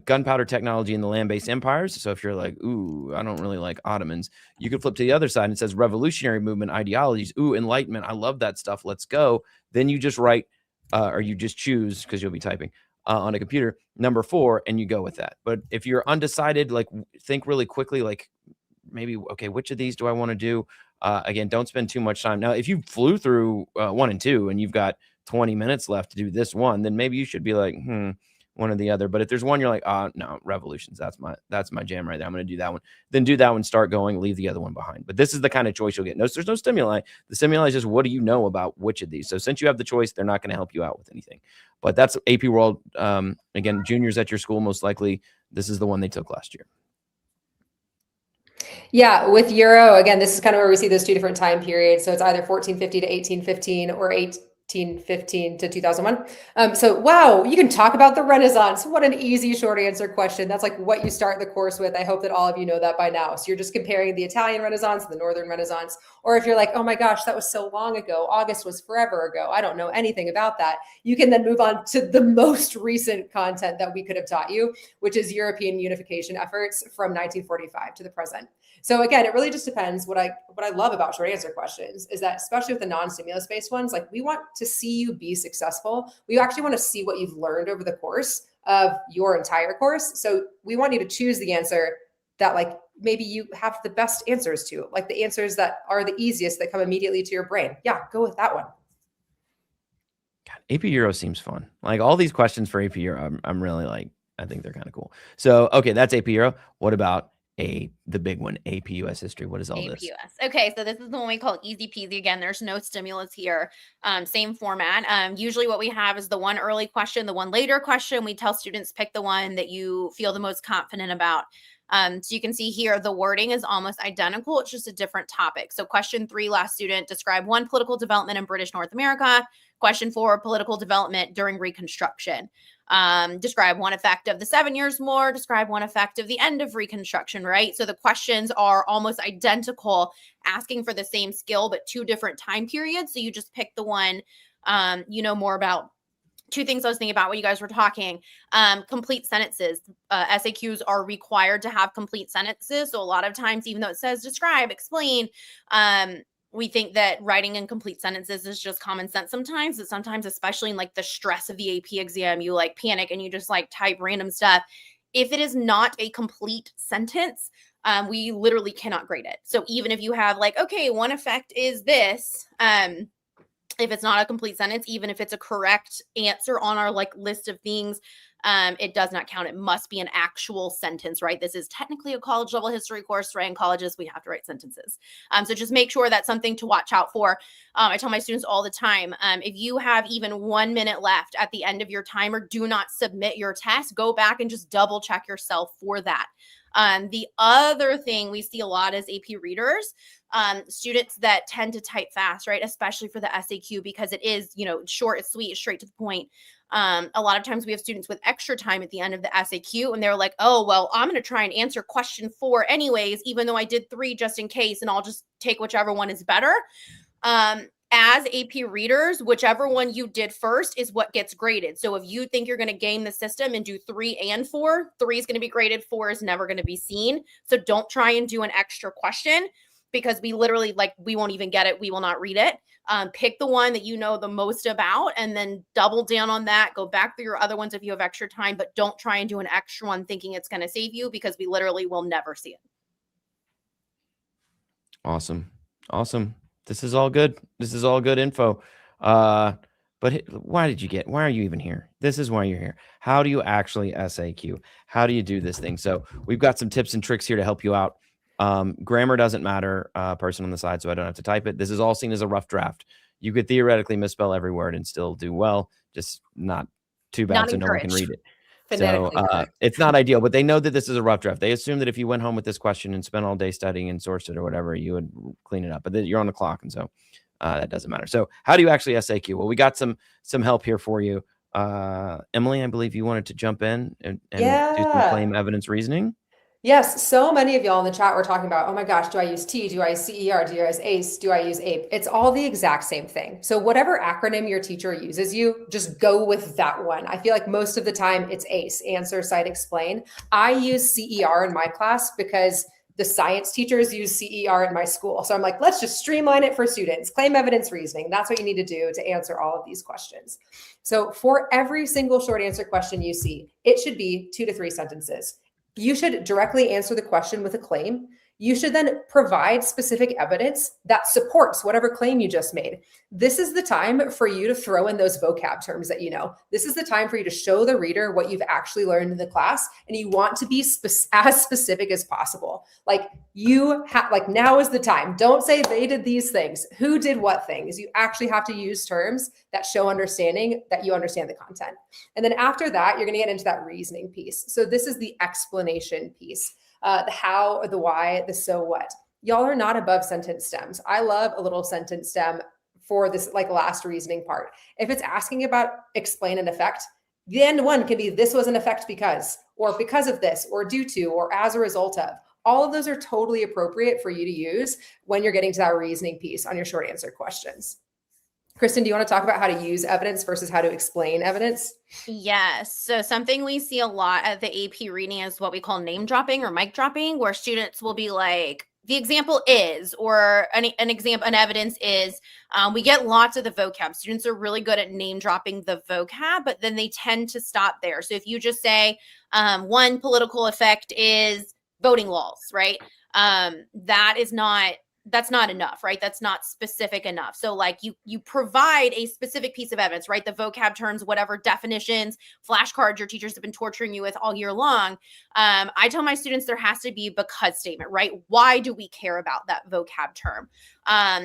gunpowder technology in the land-based empires. So if you're like, ooh, I don't really like Ottomans, you could flip to the other side and it says revolutionary movement ideologies. Ooh, Enlightenment. I love that stuff. Let's go. Then you just write or you just choose, because you'll be typing on a computer, number 4, and you go with that. But if you're undecided, like think really quickly, like maybe, okay, which of these do I want to do? Again, don't spend too much time. Now, if you flew through 1 and 2 and you've got 20 minutes left to do this one, then maybe you should be like, one or the other. But if there's one you're like, no, revolutions, that's my jam right there, I'm going to do that one, then do that one, start going, leave the other one behind. But this is the kind of choice you'll get. No, there's no stimuli. The stimuli is just, what do you know about which of these? So since you have the choice, they're not going to help you out with anything. But that's AP World. Again, juniors at your school, most likely this is the one they took last year. Yeah, with Euro, again, this is kind of where we see those 2 different time periods. So it's either 1450 to 1815 or 1815 to 2001. So, wow, you can talk about the Renaissance. What an easy short answer question. That's like what you start the course with. I hope that all of you know that by now. So you're just comparing the Italian Renaissance and the Northern Renaissance. Or if you're like, oh my gosh, that was so long ago. August was forever ago. I don't know anything about that. You can then move on to the most recent content that we could have taught you, which is European unification efforts from 1945 to the present. So again, it really just depends. What I love about short answer questions is that, especially with the non-stimulus based ones, like we want to see you be successful. We actually want to see what you've learned over the course of your entire course. So we want you to choose the answer that like maybe you have the best answers to, like the answers that are the easiest that come immediately to your brain. Yeah, go with that one. God, AP Euro seems fun. Like all these questions for AP Euro, I'm really like, I think they're kind of cool. So, okay, that's AP Euro. What about the big one, AP US history? What is all this? US. Okay, so this is the one we call easy peasy. Again, there's no stimulus here. Same format. Usually what we have is the one early question, the one later question. We tell students pick the one that you feel the most confident about. So you can see here, the wording is almost identical. It's just a different topic. So question 3, last student, describe one political development in British North America. Question 4, political development during Reconstruction. Describe one effect of the 7 Years' War. Describe one effect of the end of Reconstruction, right? So the questions are almost identical, asking for the same skill, but 2 different time periods. So you just pick the one you know more about. 2 things I was thinking about when you guys were talking. Complete sentences. SAQs are required to have complete sentences. So a lot of times, even though it says describe, explain, we think that writing in complete sentences is just common sense sometimes. But sometimes, especially in like the stress of the AP exam, you like panic and you just like type random stuff. If it is not a complete sentence, we literally cannot grade it. So even if you have like, okay, one effect is this, if it's not a complete sentence, even if it's a correct answer on our like list of things, it does not count. It must be an actual sentence, right? This is technically a college level history course, right? In colleges, we have to write sentences. So just make sure that's something to watch out for. I tell my students all the time, if you have even 1 minute left at the end of your timer, do not submit your test. Go back and just double check yourself for that. The other thing we see a lot is AP readers, students that tend to type fast, right? Especially for the SAQ, because it is, you know, short, it's sweet, it's straight to the point. A lot of times we have students with extra time at the end of the SAQ and they're like, oh, well, I'm going to try and answer question 4 anyways, even though I did 3 just in case, and I'll just take whichever one is better. As AP readers, whichever one you did first is what gets graded. So if you think you're going to game the system and do 3 and 4, 3 is going to be graded, 4 is never going to be seen. So don't try and do an extra question. because we literally, like, we won't even get it. We will not read it. Pick the one that you know the most about and then double down on that. Go back through your other ones if you have extra time, but don't try and do an extra one thinking it's going to save you, because we literally will never see it. Awesome. Awesome. This is all good. This is all good info. But why are you even here? This is why you're here. How do you actually SAQ? How do you do this thing? So we've got some tips and tricks here to help you out. Grammar doesn't matter, person on the side, so I don't have to type it. This is all seen as a rough draft. You could theoretically misspell every word and still do well, just not too bad, Not so no one can encouraged. read it. So Phonetically correct. it's not ideal, but they know that this is a rough draft. They assume that if you went home with this question and spent all day studying and sourced it or whatever, you would clean it up. But then you're on the clock, and so that doesn't matter. So how do you actually SAQ? Well, we got some help here for you. Emily, I believe you wanted to jump in and do some Yeah. claim, evidence, reasoning. Yes, so many of y'all in the chat were talking about, oh my gosh, do I use T? Do I use CER? Do I use ACE? Do I use APE? It's all the exact same thing. So whatever acronym your teacher uses you, just go with that one. I feel like most of the time it's ACE, answer, cite, explain. I use CER in my class because the science teachers use CER in my school. So I'm like, let's just streamline it for students. Claim, evidence, reasoning. That's what you need to do to answer all of these questions. So for every single short answer question you see, it should be 2 to 3 sentences. You should directly answer the question with a claim. You should then provide specific evidence that supports whatever claim you just made. This is the time for you to throw in those vocab terms that you know. This is the time for you to show the reader what you've actually learned in the class, and you want to be as specific as possible. Like now is the time. Don't say they did these things. Who did what things? You actually have to use terms that show understanding, that you understand the content. And then after that, you're going to get into that reasoning piece. So this is the explanation piece. The how, the why, the so what. Y'all are not above sentence stems. I love a little sentence stem for this like last reasoning part. If it's asking about explain an effect, the end one can be this was an effect because, or because of this, or due to, or as a result of. All of those are totally appropriate for you to use when you're getting to that reasoning piece on your short answer questions. Kristen, do you want to talk about how to use evidence versus how to explain evidence? Yes. So something we see a lot at the AP reading is what we call name dropping or mic dropping, where students will be like, the example is, or an evidence is, we get lots of the vocab. Students are really good at name dropping the vocab, but then they tend to stop there. So if you just say one political effect is voting laws, right? That's not enough, right? That's not specific enough. So like you provide a specific piece of evidence, right? The vocab terms, whatever definitions, flashcards your teachers have been torturing you with all year long. I tell my students there has to be a because statement, right? Why do we care about that vocab term?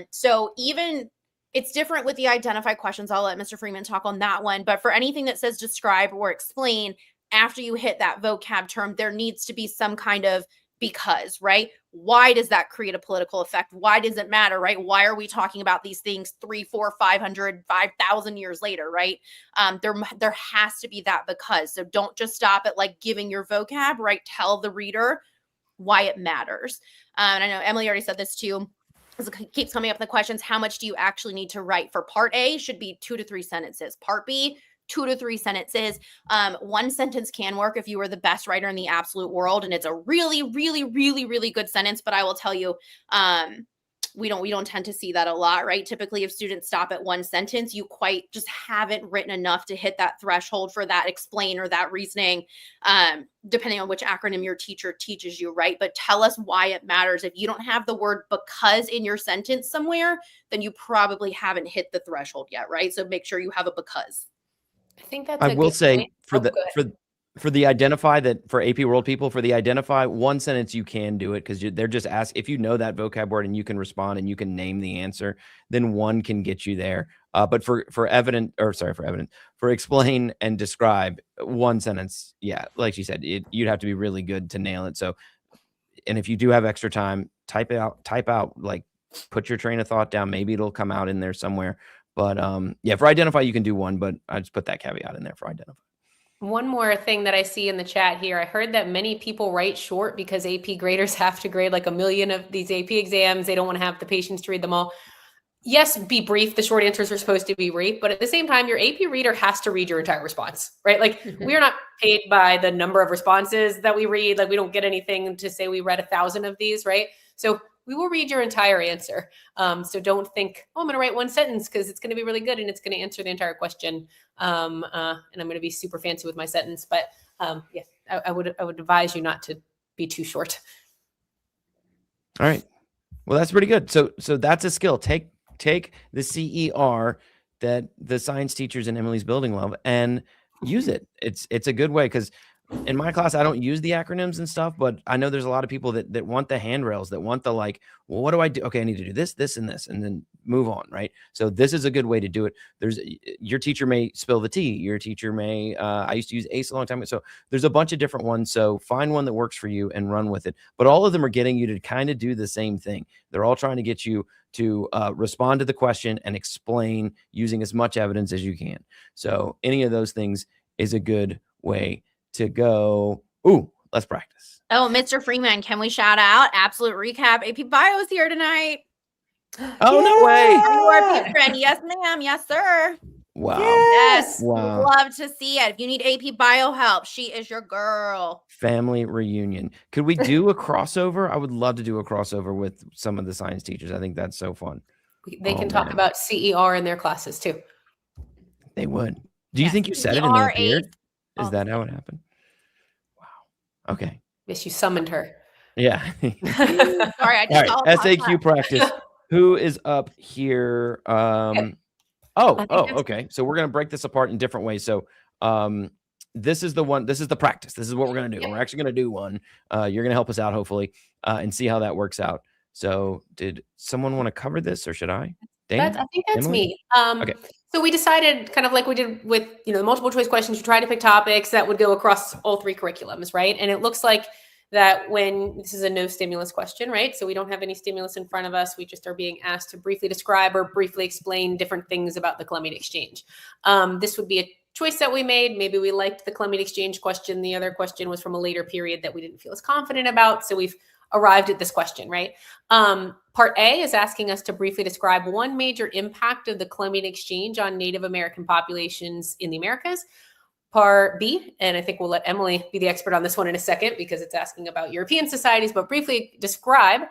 So even it's different with the identify questions. I'll let Mr. Freeman talk on that one. But for anything that says describe or explain, after you hit that vocab term, there needs to be some kind of because, right? Why does that create a political effect? Why does it matter, right? Why are we talking about these things 3, 4, 500, 5,000 years later, right? There has to be that because. So don't just stop at like giving your vocab, right? Tell the reader why it matters. And I know Emily already said this too. It keeps coming up in the questions. How much do you actually need to write? For part A should be 2 to 3 sentences. Part B, 2 to 3 sentences. One sentence can work if you are the best writer in the absolute world, and it's a really, really, really, really good sentence. But I will tell you, we don't tend to see that a lot, right? Typically, if students stop at one sentence, you quite just haven't written enough to hit that threshold for that explain or that reasoning, depending on which acronym your teacher teaches you, right? But tell us why it matters. If you don't have the word because in your sentence somewhere, then you probably haven't hit the threshold yet, right? So make sure you have a because. I think that's I a will good say point. for the identify that for AP World people, for the identify one sentence, you can do it because they're just asked if you know that vocab word and you can respond and you can name the answer, then one can get you there. But for explain and describe, one sentence, yeah, like she said, you'd have to be really good to nail it. So, and if you do have extra time, type out, like put your train of thought down. Maybe it'll come out in there somewhere. But yeah, for identify, you can do one, but I just put that caveat in there for identify. One more thing that I see in the chat here. I heard that many people write short because AP graders have to grade like 1 million of these AP exams. They don't want to have the patience to read them all. Yes, be brief. The short answers are supposed to be brief, but at the same time, your AP reader has to read your entire response, right? Like we're not paid by the number of responses that we read. Like we don't get anything to say we read 1,000 of these, right? So we will read your entire answer. So don't think, oh, I'm going to write one sentence because it's going to be really good and it's going to answer the entire question. And I'm going to be super fancy with my sentence. But yeah, I would advise you not to be too short. All right. Well, that's pretty good. So that's a skill. Take the CER that the science teachers in Emily's building love and use it. It's a good way, because in my class, I don't use the acronyms and stuff, but I know there's a lot of people that want the handrails, that want the like, well, what do I do? Okay, I need to do this, this, and this, and then move on, right? So this is a good way to do it. Your teacher may spill the tea. Your teacher may, I used to use ACE a long time ago. So there's a bunch of different ones. So find one that works for you and run with it. But all of them are getting you to kind of do the same thing. They're all trying to get you to respond to the question and explain using as much evidence as you can. So any of those things is a good way to go. Ooh, let's practice. Oh, Mr. Freeman, can we shout out? Absolute recap. AP Bio is here tonight. Oh, no way. Are you our AP friend? Yes, ma'am. Yes, sir. Wow. Yes. Wow. Love to see it. If you need AP Bio help, she is your girl. Family reunion. Could we do a crossover? I would love to do a crossover with some of the science teachers. I think that's so fun. They can talk about CER in their classes too. They would. Do you Yes, think you said it and they CER appeared? Oh. Is that how it happened? Wow. Okay. Yes, you summoned her. Yeah. Sorry, I All just right. SAQ practice. Who is up here? Okay. So we're gonna break this apart in different ways. So this is the one, this is the practice. This is what we're gonna do. Yep. We're actually gonna do one. You're gonna help us out, hopefully, and see how that works out. So did someone want to cover this, or should I? Dana? I think that's Emily? me. Okay. So we decided, kind of like we did with the multiple choice questions, you try to pick topics that would go across all three curriculums, right? And it looks like that when this is a no stimulus question, right? So we don't have any stimulus in front of us. We just are being asked to briefly describe or briefly explain different things about the Columbian Exchange. This would be a choice that we made. Maybe we liked the Columbian Exchange question. The other question was from a later period that we didn't feel as confident about. So we've arrived at this question, right? Part A is asking us to briefly describe one major impact of the Columbian Exchange on Native American populations in the Americas. Part B, and I think we'll let Emily be the expert on this one in a second because it's asking about European societies, but briefly describe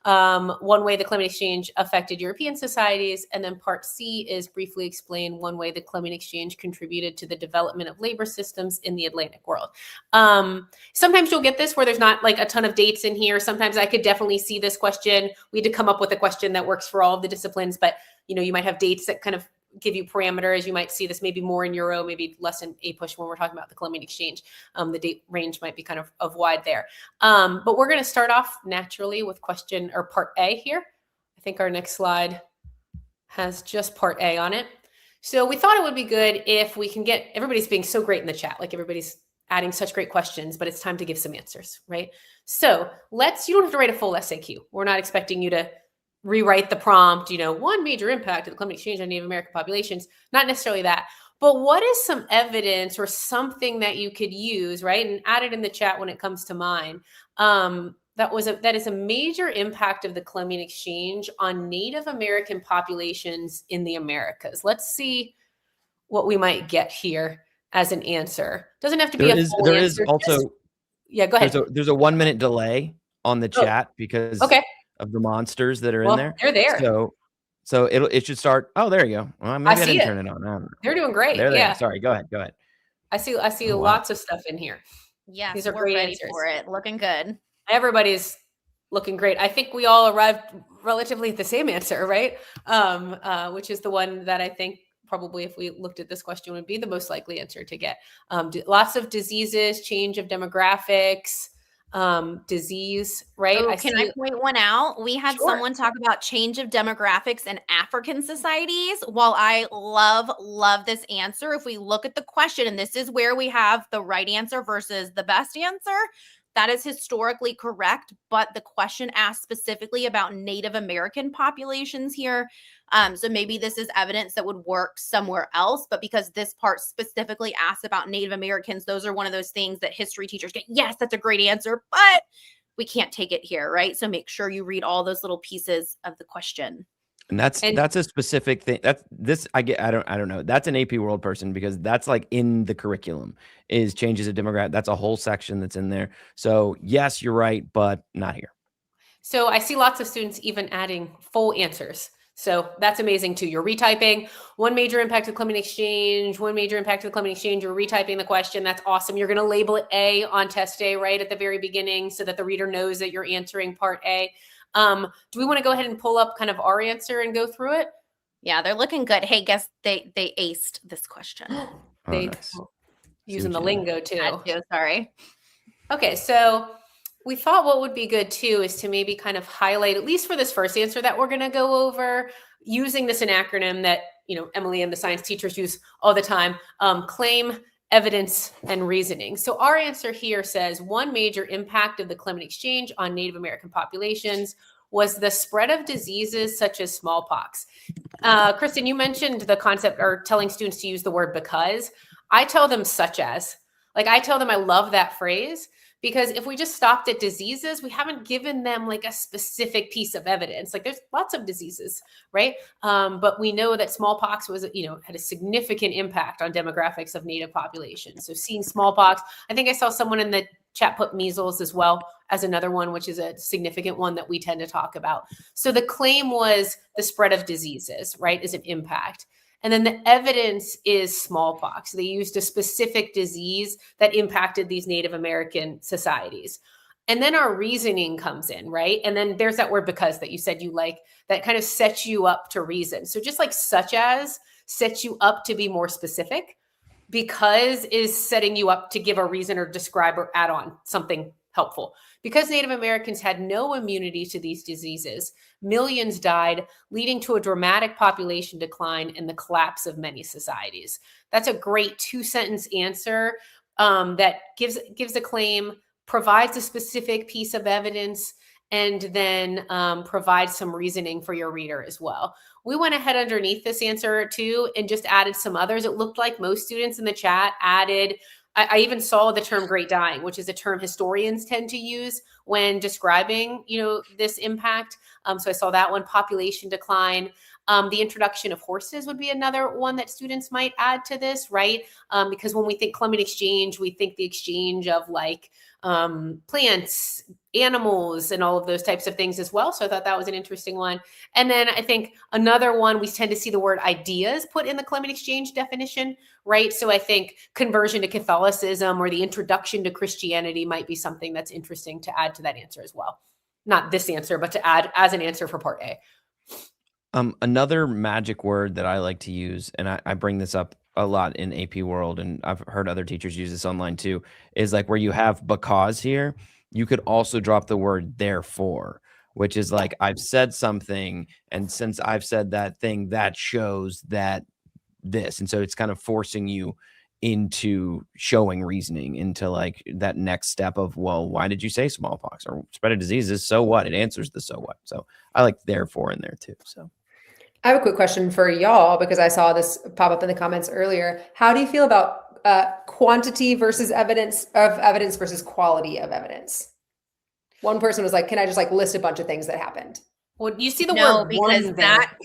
one way the Columbian Exchange affected European societies. And then part C is briefly explain one way the Columbian Exchange contributed to the development of labor systems in the Atlantic world. Sometimes you'll get this where there's not like a ton of dates in here. Sometimes I could definitely see this question. We had to come up with a question that works for all of the disciplines, but you might have dates that kind of give you parameters. You might see this maybe more in Euro, maybe less in APUSH when we're talking about the Columbian Exchange. The date range might be kind of wide there. But we're going to start off naturally with question or part A here. I think our next slide has just part A on it. So we thought it would be good if we can get, everybody's being so great in the chat, like everybody's adding such great questions, but it's time to give some answers, right? So you don't have to write a full SAQ. We're not expecting you to rewrite the prompt, one major impact of the Columbian Exchange on Native American populations, not necessarily that, but what is some evidence or something that you could use, right? And add it in the chat when it comes to mine. That is a major impact of the Columbian Exchange on Native American populations in the Americas. Let's see what we might get here as an answer. Doesn't have to be a full there answer. Is also, yeah, go ahead. There's a 1 minute delay on the chat because of the monsters that are in there. They're there. So it should start. Oh, there you go. Well, maybe I didn't turn it on. I don't know. They're doing great. They're there. Yeah. Sorry. Go ahead. I see lots of stuff in here. Yes, these are we're great ready answers. for it. Looking good. Everybody's looking great. I think we all arrived relatively at the same answer, right? Which is the one that I think probably if we looked at this question would be the most likely answer to get. Lots of diseases, change of demographics, disease, right? Oh, can I point one out? We had someone talk about change of demographics in African societies. While I love this answer, if we look at the question, and this is where we have the right answer versus the best answer, that is historically correct, but the question asked specifically about Native American populations here. So maybe this is evidence that would work somewhere else, but because this part specifically asks about Native Americans, those are one of those things that history teachers get, yes, that's a great answer, but we can't take it here, right? So make sure you read all those little pieces of the question. And that's a specific thing. I don't know. That's an AP World person because that's like in the curriculum is changes of demographic. That's a whole section that's in there. So yes, you're right, but not here. So I see lots of students even adding full answers. So that's amazing too. You're retyping one major impact of the Columbian Exchange, one major impact of the Columbian Exchange. You're retyping the question. That's awesome. You're going to label it A on test day, right at the very beginning, so that the reader knows that you're answering part A. Do we want to go ahead and pull up kind of our answer and go through it? Yeah, they're looking good. Hey, guess they aced this question. They nice. using the lingo too. Had to, sorry. Okay, so we thought what would be good too is to maybe kind of highlight, at least for this first answer that we're going to go over, using this an acronym that, you know, Emily and the science teachers use all the time, claim, evidence, and reasoning. So our answer here says one major impact of the Columbian Exchange on Native American populations was the spread of diseases such as smallpox. Kristen, you mentioned the concept or telling students to use the word because. I tell them such as. Like I tell them I love that phrase, because if we just stopped at diseases, we haven't given them like a specific piece of evidence. Like there's lots of diseases, right? But we know that smallpox was, you know, had a significant impact on demographics of Native populations. So seeing smallpox, I think I saw someone in the chat put measles as well as another one, which is a significant one that we tend to talk about. So the claim was the spread of diseases, right, is an impact. And then the evidence is smallpox. They used a specific disease that impacted these Native American societies. And then our reasoning comes in, right? And then there's that word because that you said you like, that kind of sets you up to reason. So just like such as sets you up to be more specific, because is setting you up to give a reason or describe or add on something helpful. Because Native Americans had no immunity to these diseases, millions died, leading to a dramatic population decline and the collapse of many societies. That's a great 2-sentence answer that gives a claim, provides a specific piece of evidence, and then provides some reasoning for your reader as well. We went ahead underneath this answer too and just added some others. It looked like most students in the chat added, I even saw the term great dying, which is a term historians tend to use when describing, you know, this impact. So I saw that one, population decline. The introduction of horses would be another one that students might add to this, right? Because when we think Columbian Exchange, we think the exchange of like plants, animals, and all of those types of things as well. So I thought that was an interesting one. And then I think another one, we tend to see the word ideas put in the Columbian Exchange definition, right? So I think conversion to Catholicism or the introduction to Christianity might be something that's interesting to add to that answer as well. Not this answer, but to add as an answer for part A. Another magic word that I like to use, and I bring this up a lot in AP World, and I've heard other teachers use this online too, is like where you have because here, you could also drop the word therefore, which is like I've said something, and since I've said that thing, that shows that this. And so it's kind of forcing you into showing reasoning into like that next step of, well, why did you say smallpox or spread of diseases? So what? It answers the so what. So I like therefore in there too. So I have a quick question for y'all because I saw this pop up in the comments earlier. How do you feel about quantity versus evidence versus quality of evidence? One person was like, can I just like list a bunch of things that happened? Well, you see the No, word because one there.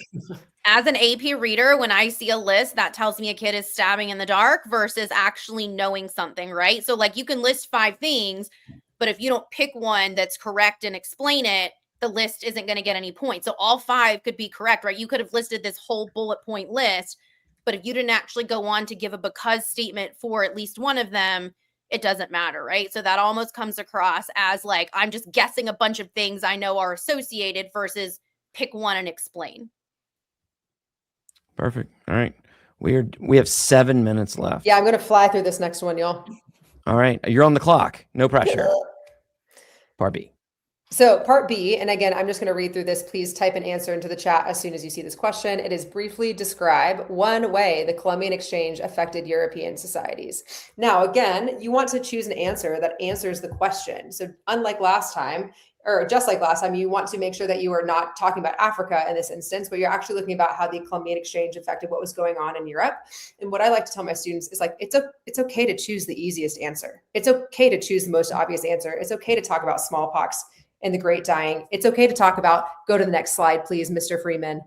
as an AP reader, when I see a list, that tells me a kid is stabbing in the dark versus actually knowing something, right? So like you can list 5 things, but if you don't pick one that's correct and explain it, the list isn't going to get any points. So all 5 could be correct, right? You could have listed this whole bullet point list, but if you didn't actually go on to give a because statement for at least one of them, it doesn't matter, right? So that almost comes across as like, I'm just guessing a bunch of things I know are associated versus pick one and explain. perfect. All right. We have 7 minutes left. Yeah, I'm going to fly through this next one, y'all. All right. You're on the clock. No pressure. Part B. So part B, and again, I'm just going to read through this. Please type an answer into the chat as soon as you see this question. It is briefly describe one way the Columbian Exchange affected European societies. Now, again, you want to choose an answer that answers the question. So unlike last time, or just like last time, you want to make sure that you are not talking about Africa in this instance, but you're actually looking about how the Columbian Exchange affected what was going on in Europe. And what I like to tell my students is like, it's okay to choose the easiest answer. It's okay to choose the most obvious answer. It's okay to talk about smallpox and the great dying. It's okay to talk about, go to the next slide, please, Mr. Freeman.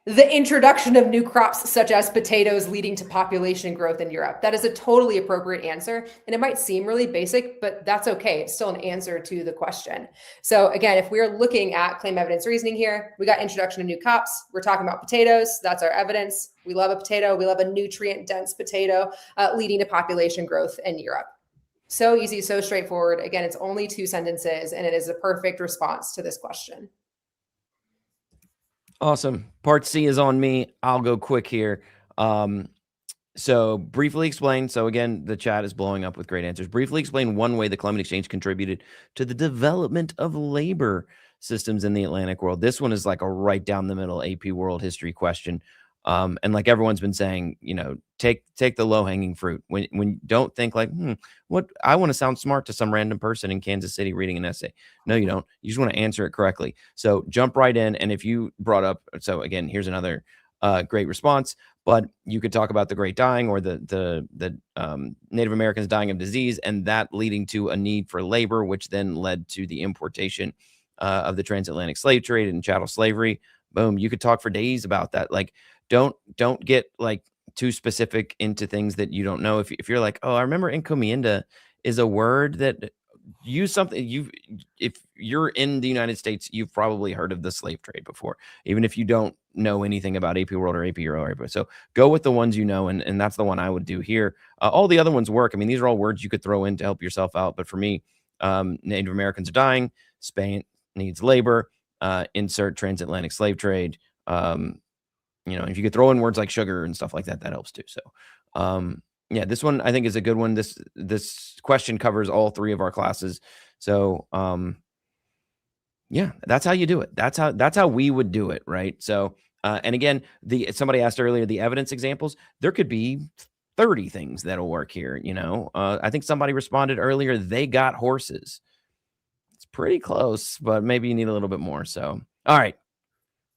the introduction of new crops such as potatoes leading to population growth in Europe. That is a totally appropriate answer. And it might seem really basic, but that's okay. It's still an answer to the question. So again, if we're looking at claim evidence reasoning here, we got introduction of new crops. We're talking about potatoes. That's our evidence. We love a potato. We love a nutrient dense potato leading to population growth in Europe. So easy, so straightforward. Again, it's only 2 sentences and it is a perfect response to this question. Awesome. Part C is on me. I'll go quick here. So briefly explain. So again, the chat is blowing up with great answers. Briefly explain one way the climate exchange contributed to the development of labor systems in the Atlantic world. This one is like a right down the middle AP world history question. And like everyone's been saying, you know, take the low hanging fruit. When don't think like, what I want to sound smart to some random person in Kansas City reading an essay. No, you don't. You just want to answer it correctly. So jump right in. And if you brought up, so again, here's another great response. But you could talk about the Great Dying or the Native Americans dying of disease, and that leading to a need for labor, which then led to the importation of the transatlantic slave trade and chattel slavery. Boom. You could talk for days about that. Like, don't get like too specific into things that you don't know. If you're like, oh, I remember encomienda is a word that use something if you're in the United States, you've probably heard of the slave trade before, even if you don't know anything about AP World or AP Euro. So go with the ones you know, and that's the one I would do here. All the other ones work. I mean, these are all words you could throw in to help yourself out. But for me, Native Americans are dying. Spain needs labor. Insert transatlantic slave trade. You know, if you could throw in words like sugar and stuff like that, that helps too. So, yeah, this one I think is a good one. This question covers all 3 of our classes. So, yeah, that's how you do it. That's how we would do it, right? So, and again, somebody asked earlier the evidence examples. There could be 30 things that'll work here. You know, I think somebody responded earlier. They got horses. It's pretty close, but maybe you need a little bit more. So, all right,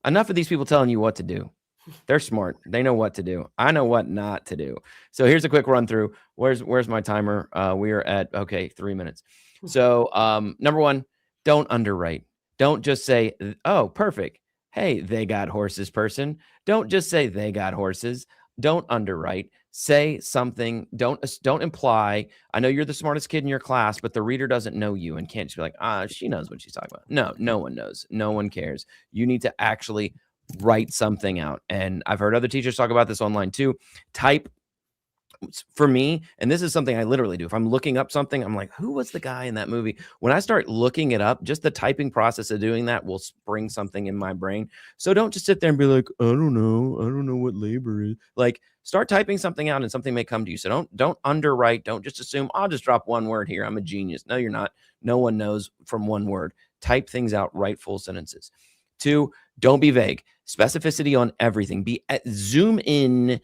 enough of these people telling you what to do. They're smart. They know what to do. I know what not to do. So here's a quick run through. Where's my timer? We are at 3 minutes. So number 1, don't underwrite. Don't just say, oh, perfect. Hey, they got horses, person. Don't just say they got horses. Don't underwrite. Say something. Don't imply. I know you're the smartest kid in your class, but the reader doesn't know you and can't just be like, she knows what she's talking about. No one knows. No one cares. You need to actually write something out. And I've heard other teachers talk about this online too. Type for me, and this is something I literally do. If I'm looking up something, I'm like, who was the guy in that movie? When I start looking it up, just the typing process of doing that will spring something in my brain. So don't just sit there and be like, I don't know what labor is. Like, start typing something out and something may come to you. So don't underwrite. Don't just assume I'll just drop one word here. I'm a genius. No, you're not. No one knows from one word. Type things out, write full sentences. 2, don't be vague. Specificity on everything. Zoom in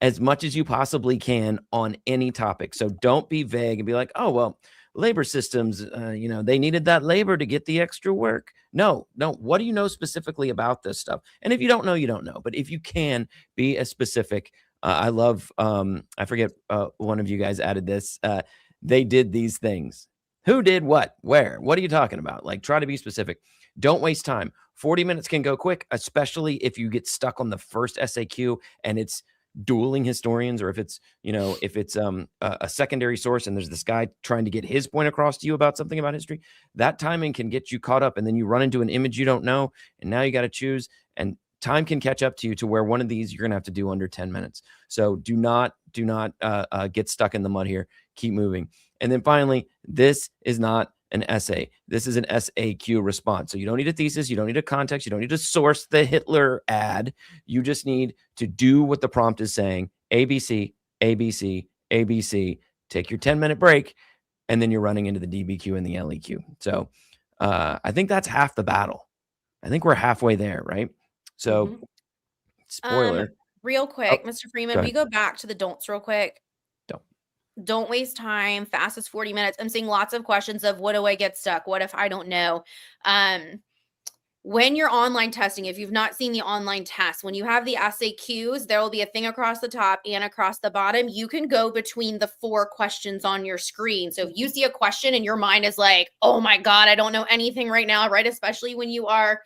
as much as you possibly can on any topic. So don't be vague and be like, oh, well, labor systems, you know, they needed that labor to get the extra work. No. What do you know specifically about this stuff? And if you don't know, you don't know. But if you can be as specific, I love, I forget, one of you guys added this. They did these things. Who did what? Where? What are you talking about? Like, try to be specific. Don't waste time. 40 minutes can go quick, especially if you get stuck on the first SAQ and it's dueling historians, or if it's, you know, if it's a secondary source and there's this guy trying to get his point across to you about something about history. That timing can get you caught up, and then you run into an image you don't know, and now you got to choose, and time can catch up to you to where one of these you're gonna have to do under 10 minutes. So do not get stuck in the mud here. Keep moving. And then finally, this is not an essay. This is an SAQ response. So you don't need a thesis. You don't need a context. You don't need to source the Hitler ad. You just need to do what the prompt is saying. ABC, ABC, ABC. Take your 10-minute break, and then you're running into the DBQ and the LEQ. So I think that's half the battle. I think we're halfway there, right? So spoiler. Real quick, Oh, Mr. Freeman, we go back to the don'ts real quick. Don't waste time. Fastest 40 minutes. I'm seeing lots of questions of what do I get stuck? What if I don't know? When you're online testing, if you've not seen the online test, when you have the SAQs, there will be a thing across the top and across the bottom. You can go between the 4 questions on your screen. So if you see a question and your mind is like, oh my God, I don't know anything right now, right? Especially when you are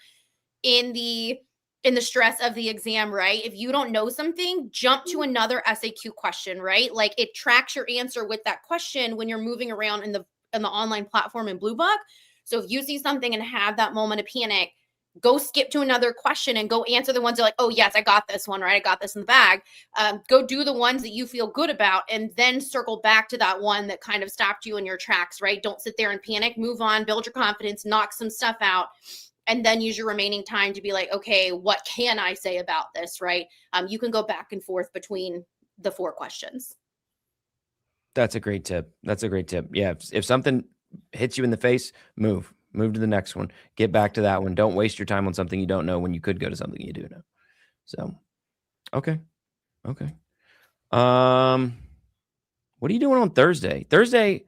in the in the stress of the exam, right? If you don't know something, jump to another SAQ question, right? Like it tracks your answer with that question when you're moving around in the online platform in Blue Book. So if you see something and have that moment of panic, go skip to another question and go answer the ones that are like, oh yes, I got this one, right? I got this in the bag. Go do the ones that you feel good about and then circle back to that one that kind of stopped you in your tracks, right? Don't sit there and panic, move on, build your confidence, knock some stuff out, and then use your remaining time to be like, okay, what can I say about this, right? You can go back and forth between the 4 questions. That's a great tip. That's a great tip. Yeah. If something hits you in the face, move to the next one. Get back to that one. Don't waste your time on something you don't know when you could go to something you do know. So, okay. Okay. What are you doing on Thursday? Thursday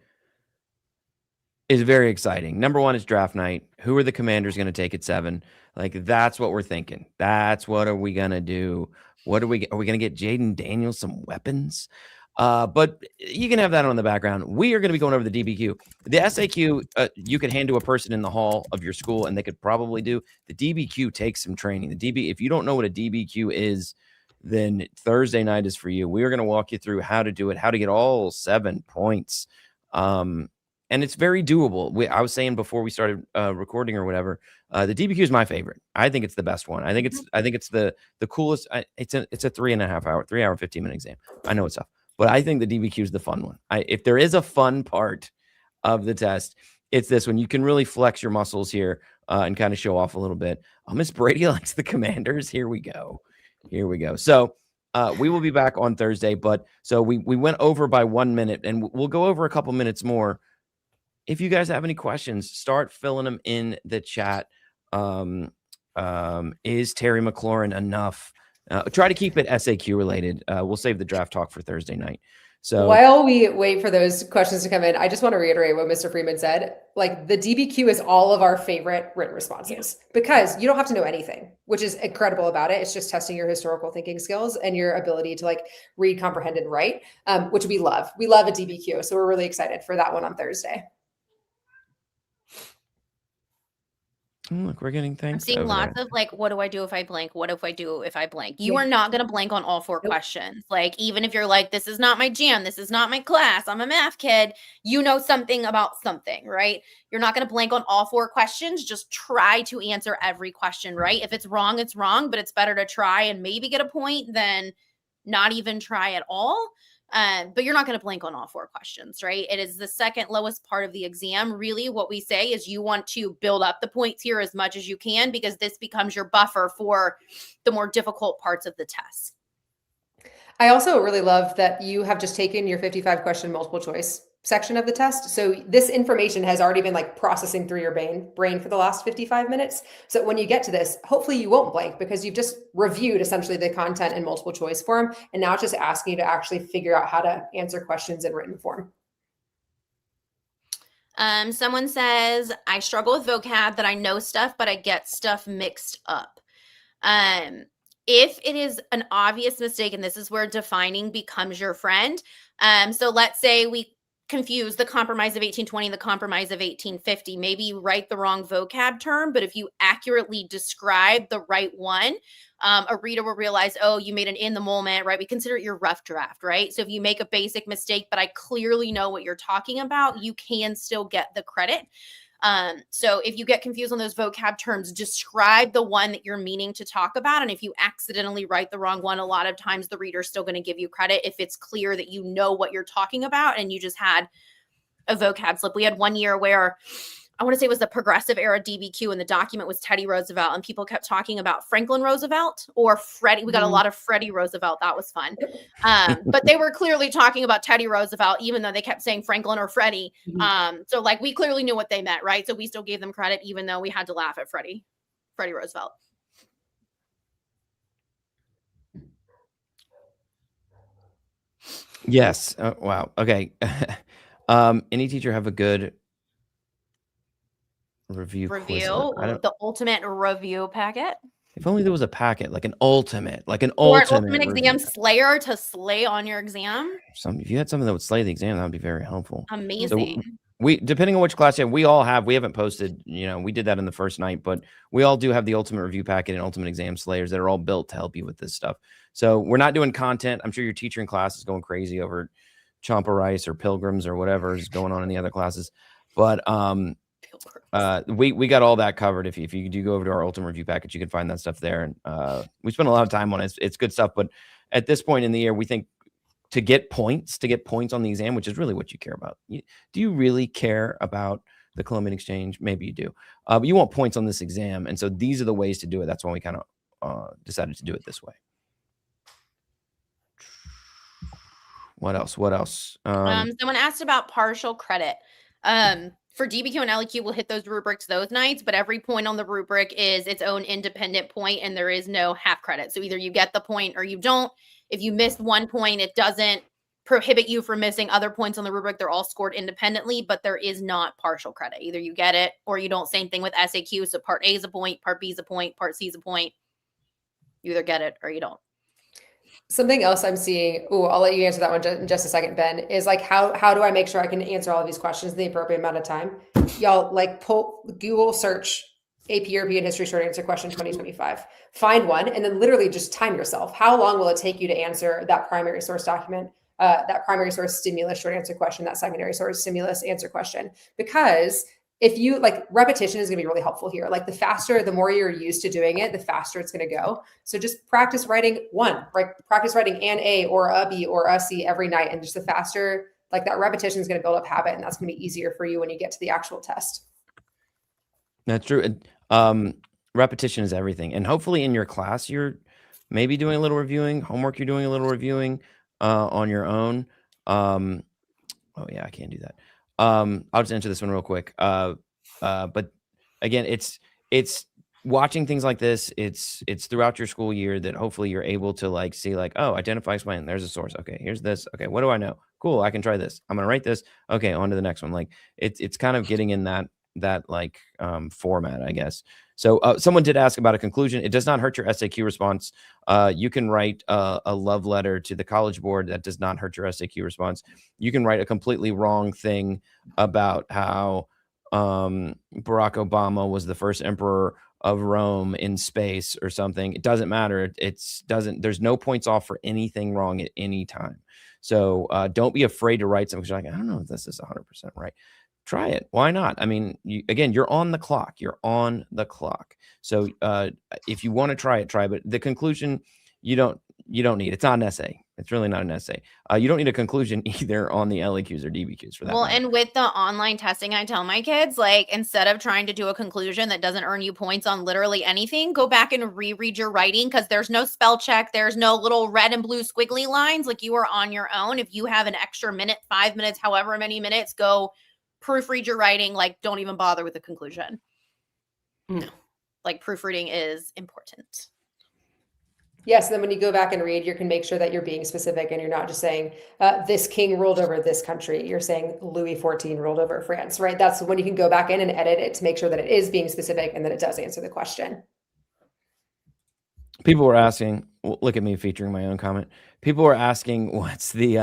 is very exciting. Number 1 is draft night. Who are the Commanders going to take at 7? Like, that's what we're thinking. That's what are we going to do? Are we going to get Jaden Daniels some weapons? But you can have that on the background. We are going to be going over the DBQ. The SAQ, you could hand to a person in the hall of your school and they could probably do. The DBQ takes some training. If you don't know what a DBQ is, then Thursday night is for you. We are going to walk you through how to do it, how to get all 7 points. And it's very doable. I was saying before we started recording or whatever, the DBQ is my favorite. I think it's the best one. I think it's the coolest. It's a 3.5 hour, 3 hour, 15-minute exam. I know it's tough, but I think the DBQ is the fun one. If there is a fun part of the test, it's this one. You can really flex your muscles here and kind of show off a little bit. Miss Brady likes the Commanders. Here we go. So we will be back on Thursday, but so we went over by 1 minute and we'll go over a couple minutes more. If you guys have any questions, start filling them in the chat. Is Terry McLaurin enough? Try to keep it SAQ related. We'll save the draft talk for Thursday night. So while we wait for those questions to come in, I just want to reiterate what Mr. Freeman said. Like the DBQ is all of our favorite written responses because you don't have to know anything, which is incredible about it. It's just testing your historical thinking skills and your ability to like read, comprehend, and write, which we love. We love a DBQ. So we're really excited for that one on Thursday. Look, we're getting thanks. I'm seeing lots of like, what do I do if I blank? What if I do if I blank? You are not going to blank on all 4 questions. Like, even if you're like, this is not my jam, this is not my class, I'm a math kid, you know something about something, right? You're not going to blank on all 4 questions. Just try to answer every question, right? If it's wrong, but it's better to try and maybe get a point than not even try at all. But you're not going to blank on all 4 questions, right? It is the second lowest part of the exam. Really, what we say is you want to build up the points here as much as you can because this becomes your buffer for the more difficult parts of the test. I also really love that you have just taken your 55 question multiple choice section of the test. So this information has already been like processing through your brain for the last 55 minutes. So when you get to this, hopefully you won't blank because you've just reviewed essentially the content in multiple choice form. And now it's just asking you to actually figure out how to answer questions in written form. Someone says, I struggle with vocab that I know stuff, but I get stuff mixed up. If it is an obvious mistake, and this is where defining becomes your friend. So let's say we confuse the compromise of 1820 and the compromise of 1850. Maybe you write the wrong vocab term, but if you accurately describe the right one, a reader will realize, oh, you made an in the moment, right? We consider it your rough draft, right? So if you make a basic mistake, but I clearly know what you're talking about, you can still get the credit. So if you get confused on those vocab terms, describe the one that you're meaning to talk about. And if you accidentally write the wrong one, a lot of times the reader's still going to give you credit if it's clear that you know what you're talking about and you just had a vocab slip. We had one year where I want to say it was the progressive era DBQ and the document was Teddy Roosevelt and people kept talking about Franklin Roosevelt or Freddie. We got a lot of Freddie Roosevelt. That was fun. But they were clearly talking about Teddy Roosevelt, even though they kept saying Franklin or Freddie. So like we clearly knew what they meant, right? So we still gave them credit, even though we had to laugh at Freddie Roosevelt. Yes. Wow. Okay. Any teacher have a good review the ultimate review packet. If only there was a packet, like an ultimate or an ultimate exam slayer to slay on your exam. If you had something that would slay the exam, that would be very helpful. Amazing. So depending on which class you have, we haven't posted, we did that in the first night, but we all do have the ultimate review packet and ultimate exam slayers that are all built to help you with this stuff. So we're not doing content. I'm sure your teacher in class is going crazy over Champa Rice or Pilgrims or whatever is going on in the other classes. But we got all that covered. If you do go over to our ultimate review package, you can find that stuff there. And we spend a lot of time on it. It's good stuff. But at this point in the year, we think to get points on the exam, which is really what you care about. Do you really care about the Columbian Exchange? Maybe you do. But you want points on this exam. And so these are the ways to do it. That's why we kind of decided to do it this way. What else? Someone asked about partial credit. For DBQ and LEQ, we'll hit those rubrics those nights, but every point on the rubric is its own independent point, and there is no half credit. So either you get the point or you don't. If you missed 1 point, it doesn't prohibit you from missing other points on the rubric. They're all scored independently, but there is not partial credit. Either you get it or you don't. Same thing with SAQ. So part A is a point, part B is a point, part C is a point. You either get it or you don't. Something else I'm seeing, I'll let you answer that one in just a second, Ben, is like, how do I make sure I can answer all of these questions in the appropriate amount of time? Y'all Google search AP European History Short Answer Question 2025. Find one and then literally just time yourself. How long will it take you to answer that primary source document, that primary source stimulus short answer question, that secondary source stimulus answer question? Because if you repetition is going to be really helpful here. Like the more you're used to doing it, the faster it's going to go. So just practice writing practice writing an A or a B or a C every night. And just the faster, that repetition is going to build up habit, and that's going to be easier for you when you get to the actual test. That's true. Repetition is everything. And hopefully in your class, you're maybe doing a little reviewing. Homework, you're doing a little reviewing on your own. Oh yeah, I can't do that. I'll just answer this one real quick. But again, it's watching things like this. It's throughout your school year that hopefully you're able to see identify, explain. There's a source. Okay, here's this. Okay, what do I know? Cool, I can try this. I'm gonna write this. Okay, on to the next one. It's kind of getting in that format, I guess. So someone did ask about a conclusion. It does not hurt your SAQ response. You can write a love letter to the College Board. That does not hurt your SAQ response. You can write a completely wrong thing about how Barack Obama was the first emperor of Rome in space or something. It doesn't matter. There's no points off for anything wrong at any time. So don't be afraid to write something. You're I don't know if this is 100% right. Try it. Why not? I mean, you're on the clock. So if you want to try it, try. But the conclusion, you don't need. It's not an essay. It's really not an essay. You don't need a conclusion either on the LEQs or DBQs for that. Well, and with the online testing, I tell my kids, instead of trying to do a conclusion that doesn't earn you points on literally anything, go back and reread your writing, because there's no spell check. There's no little red and blue squiggly lines. You are on your own. If you have an extra minute, 5 minutes, however many minutes, go proofread your writing. Don't even bother with the conclusion. No, proofreading is important. Yes. Then when you go back and read, you can make sure that you're being specific and you're not just saying this king ruled over this country. You're saying Louis XIV ruled over France, right? That's when you can go back in and edit it to make sure that it is being specific and that it does answer the question. People were asking, look at me featuring my own comment. People were asking, what's the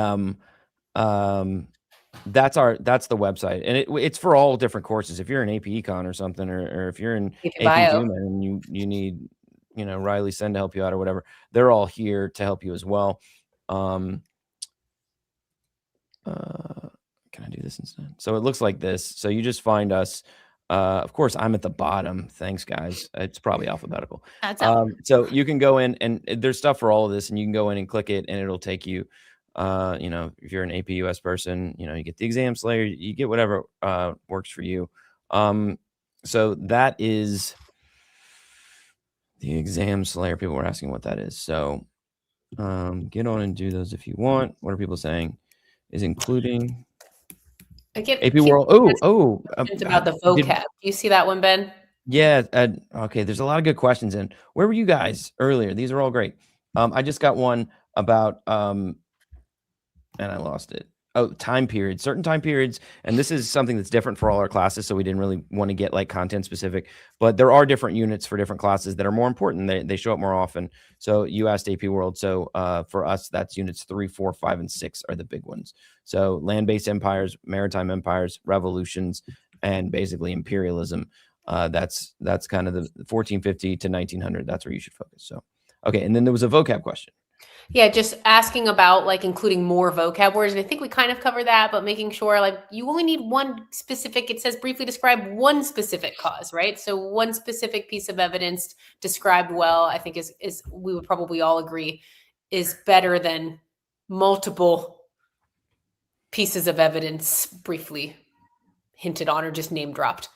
that's the website, and it's for all different courses. If you're in AP Econ or something, or if you're in AP Human and you need Riley Sen to help you out or whatever, they're all here to help you as well. Can I do this instead? So it looks like this. So you just find us. Of course, I'm at the bottom. Thanks, guys. It's probably alphabetical. So you can go in, and there's stuff for all of this, and you can go in and click it, and it'll take you. If you're an AP US person, you get the exam slayer, you get whatever works for you. So that is the exam slayer. People were asking what that is. So get on and do those if you want. What are people saying? Is including AP World. It's about the vocab. Do you see that one, Ben? Yeah. Okay. There's a lot of good questions in. Where were you guys earlier? These are all great. I just got one about and I lost it. Oh, time periods, certain time periods. And this is something that's different for all our classes. So we didn't really want to get like content specific, but there are different units for different classes that are more important. They show up more often. So you asked AP World. So for us, that's units 3, 4, 5, and 6 are the big ones. So land-based empires, maritime empires, revolutions, and basically imperialism. That's kind of the 1450 to 1900. That's where you should focus. So, okay. And then there was a vocab question. Yeah, just asking about like including more vocab words. And I think we kind of covered that, but making sure like you only need one specific, it says briefly describe one specific cause, right? So one specific piece of evidence described well, I think is we would probably all agree is better than multiple pieces of evidence briefly hinted on or just name dropped.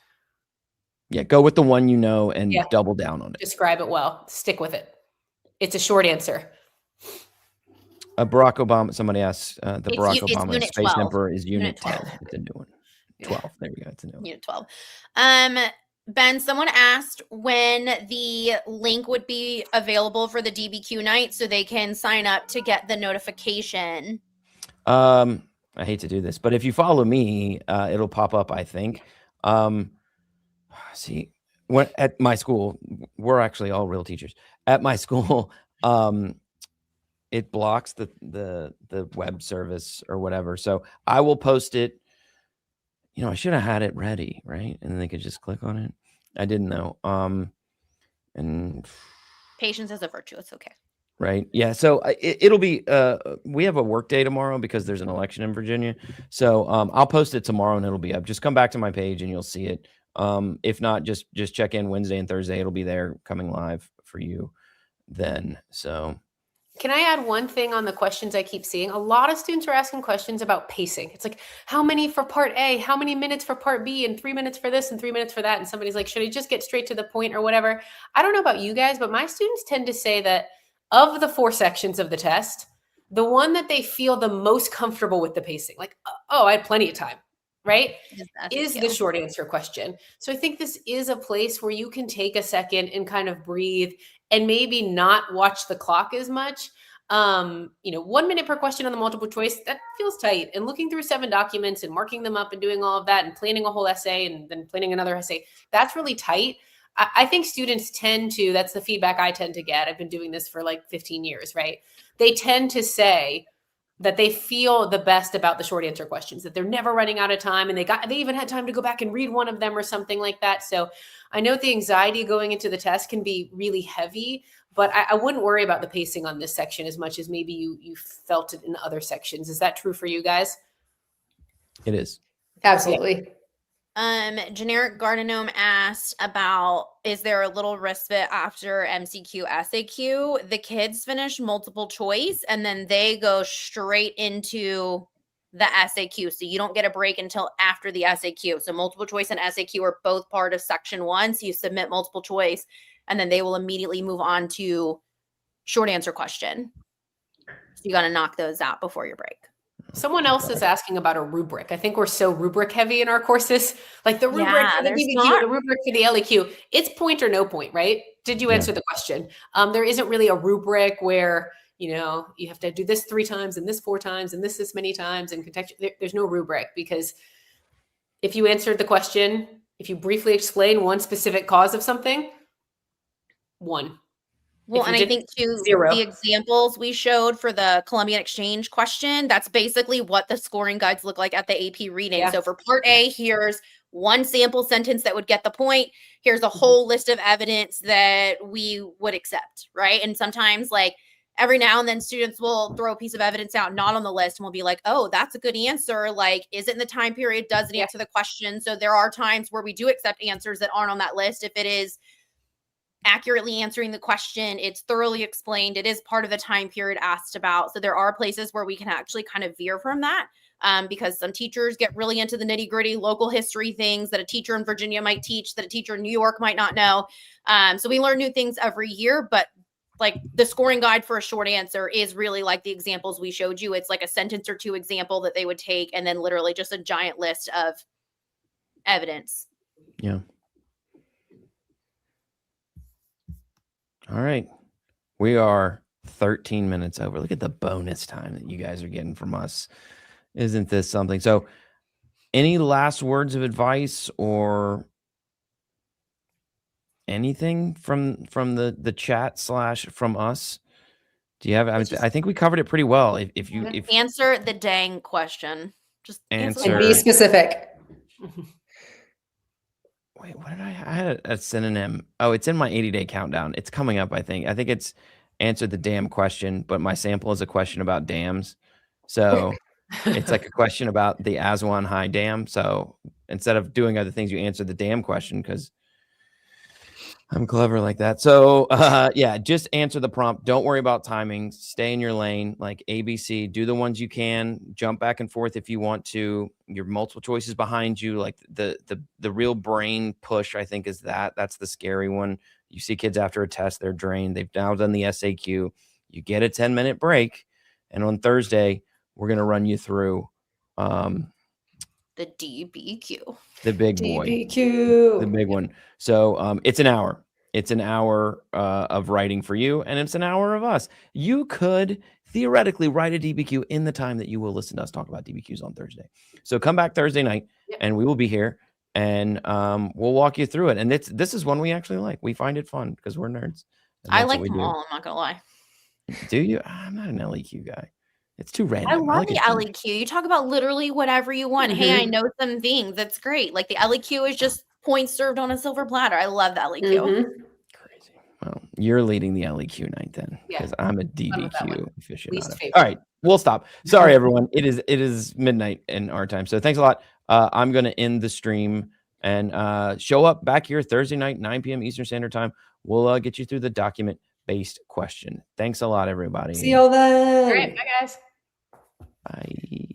Yeah, go with the one you know and Yeah. double down on it. Describe it well. Stick with it. It's a short answer. Barack Obama, somebody asked, It's Barack it's Obama unit Space 12. Emperor is unit Unit 10. 12. It's a new one. 12. There we go. It's a new one. Unit 12. Ben, someone asked when the link would be available for the DBQ night so they can sign up to get the notification. I hate to do this, but if you follow me, it'll pop up, I think. See, when at my school, we're actually all real teachers. At my school, it blocks the web service or whatever. So I will post it. You know, I should have had it ready, right? And then they could just click on it. I didn't know. And Patience is a virtue. It's okay. right. Yeah. So it'll be, we have a work day tomorrow because there's an election in Virginia. So I'll post it tomorrow and it'll be up. Just come back to my page and you'll see it. If not, just check in Wednesday and Thursday. It'll be there coming live for you then. So can I add one thing on the questions I keep seeing? A lot of students are asking questions about pacing. It's like, how many for part A? How many minutes for part B? And 3 minutes for this and 3 minutes for that. And somebody's like, should I just get straight to the point or whatever? I don't know about you guys, but my students tend to say that of the 4 sections of the test, the one that they feel the most comfortable with the pacing, like, oh, I had plenty of time, right? Is the short answer question. So I think this is a place where you can take a second and kind of breathe and maybe not watch the clock as much. 1 minute per question on the multiple choice, that feels tight. And looking through 7 documents and marking them up and doing all of that and planning a whole essay and then planning another essay, that's really tight. I think students tend to, that's the feedback I tend to get. I've been doing this for like 15 years, right? They tend to say that they feel the best about the short answer questions, that they're never running out of time. And they even had time to go back and read one of them or something like that. So I know the anxiety going into the test can be really heavy, but I wouldn't worry about the pacing on this section as much as maybe you felt it in other sections. Is that true for you guys? it is. Absolutely. Generic Gardenome asked about, is there a little respite after MCQ, SAQ? The kids finish multiple choice and then they go straight into the SAQ. So you don't get a break until after the SAQ. So multiple choice and SAQ are both part of section 1. So you submit multiple choice and then they will immediately move on to short answer question. So you got to knock those out before your break. Someone else is asking about a rubric. I think we're so rubric heavy in our courses. Like the rubric for the DBQ, the rubric for the LEQ, it's point or no point, right? Did you answer the question? There isn't really a rubric where, you have to do this 3 times and this 4 times and this many times and contextual. There's no rubric because if you answered the question, if you briefly explain one specific cause of something, 1. Well, and I think too, 0. the examples we showed for the Columbian Exchange question, that's basically what the scoring guides look like at the AP reading. Yeah. So for part A, here's one sample sentence that would get the point. Here's a whole list of evidence that we would accept, right? And sometimes like every now and then students will throw a piece of evidence out, not on the list, and we'll be like, oh, that's a good answer. Like, is it in the time period? Does it answer the question? So there are times where we do accept answers that aren't on that list. If it is accurately answering the question, it's thoroughly explained, it is part of the time period asked about. So there are places where we can actually kind of veer from that because some teachers get really into the nitty gritty local history things that a teacher in Virginia might teach that a teacher in New York might not know. So we learn new things every year, but like the scoring guide for a short answer is really like the examples we showed you. It's like a sentence or 2 example that they would take and then literally just a giant list of evidence. Yeah. All right. We are 13 minutes over. Look at the bonus time that you guys are getting from us. Isn't this something? So, any last words of advice or anything from the chat / from us? Do you have? I think we covered it pretty well. If Answer the dang question. Just answer. And be specific. Wait, what did I had a synonym? Oh, it's in my 80-day countdown. It's coming up, I think. I think it's answer the damn question, but my sample is a question about dams. So it's like a question about the Aswan High Dam. So instead of doing other things, you answer the damn question because I'm clever like that. So yeah, just answer the prompt. Don't worry about timing. Stay in your lane, like ABC. Do the ones you can. Jump back and forth if you want to. Your multiple choices behind you, like the real brain push, I think, is that's the scary one. You see kids after a test, they're drained. They've now done the SAQ. You get a 10-minute break, and on Thursday, we're gonna run you through The DBQ. the big boy. DBQ. The big one. So it's an hour. It's an hour of writing for you, and it's an hour of us. You could theoretically write a DBQ in the time that you will listen to us talk about DBQs on Thursday. So come back Thursday night, and we will be here, and we'll walk you through it. And this is one we actually like. We find it fun because we're nerds. I like them all. I'm not gonna lie. Do you? I'm not an LEQ guy. It's too random. I love like the LEQ. You talk about literally whatever you want. Hey, I know some things. That's great. Like the LEQ is just points served on a silver platter. I love the LEQ. Crazy. Well, you're leading the LEQ night then, because I'm a DBQ aficionado. All right, we'll stop. Sorry, everyone. It is midnight in our time, so thanks a lot. I'm going to end the stream and show up back here Thursday night, 9 p.m. Eastern Standard Time. We'll get you through the document-based question. Thanks a lot, everybody. See you all then. All right, bye guys. Bye.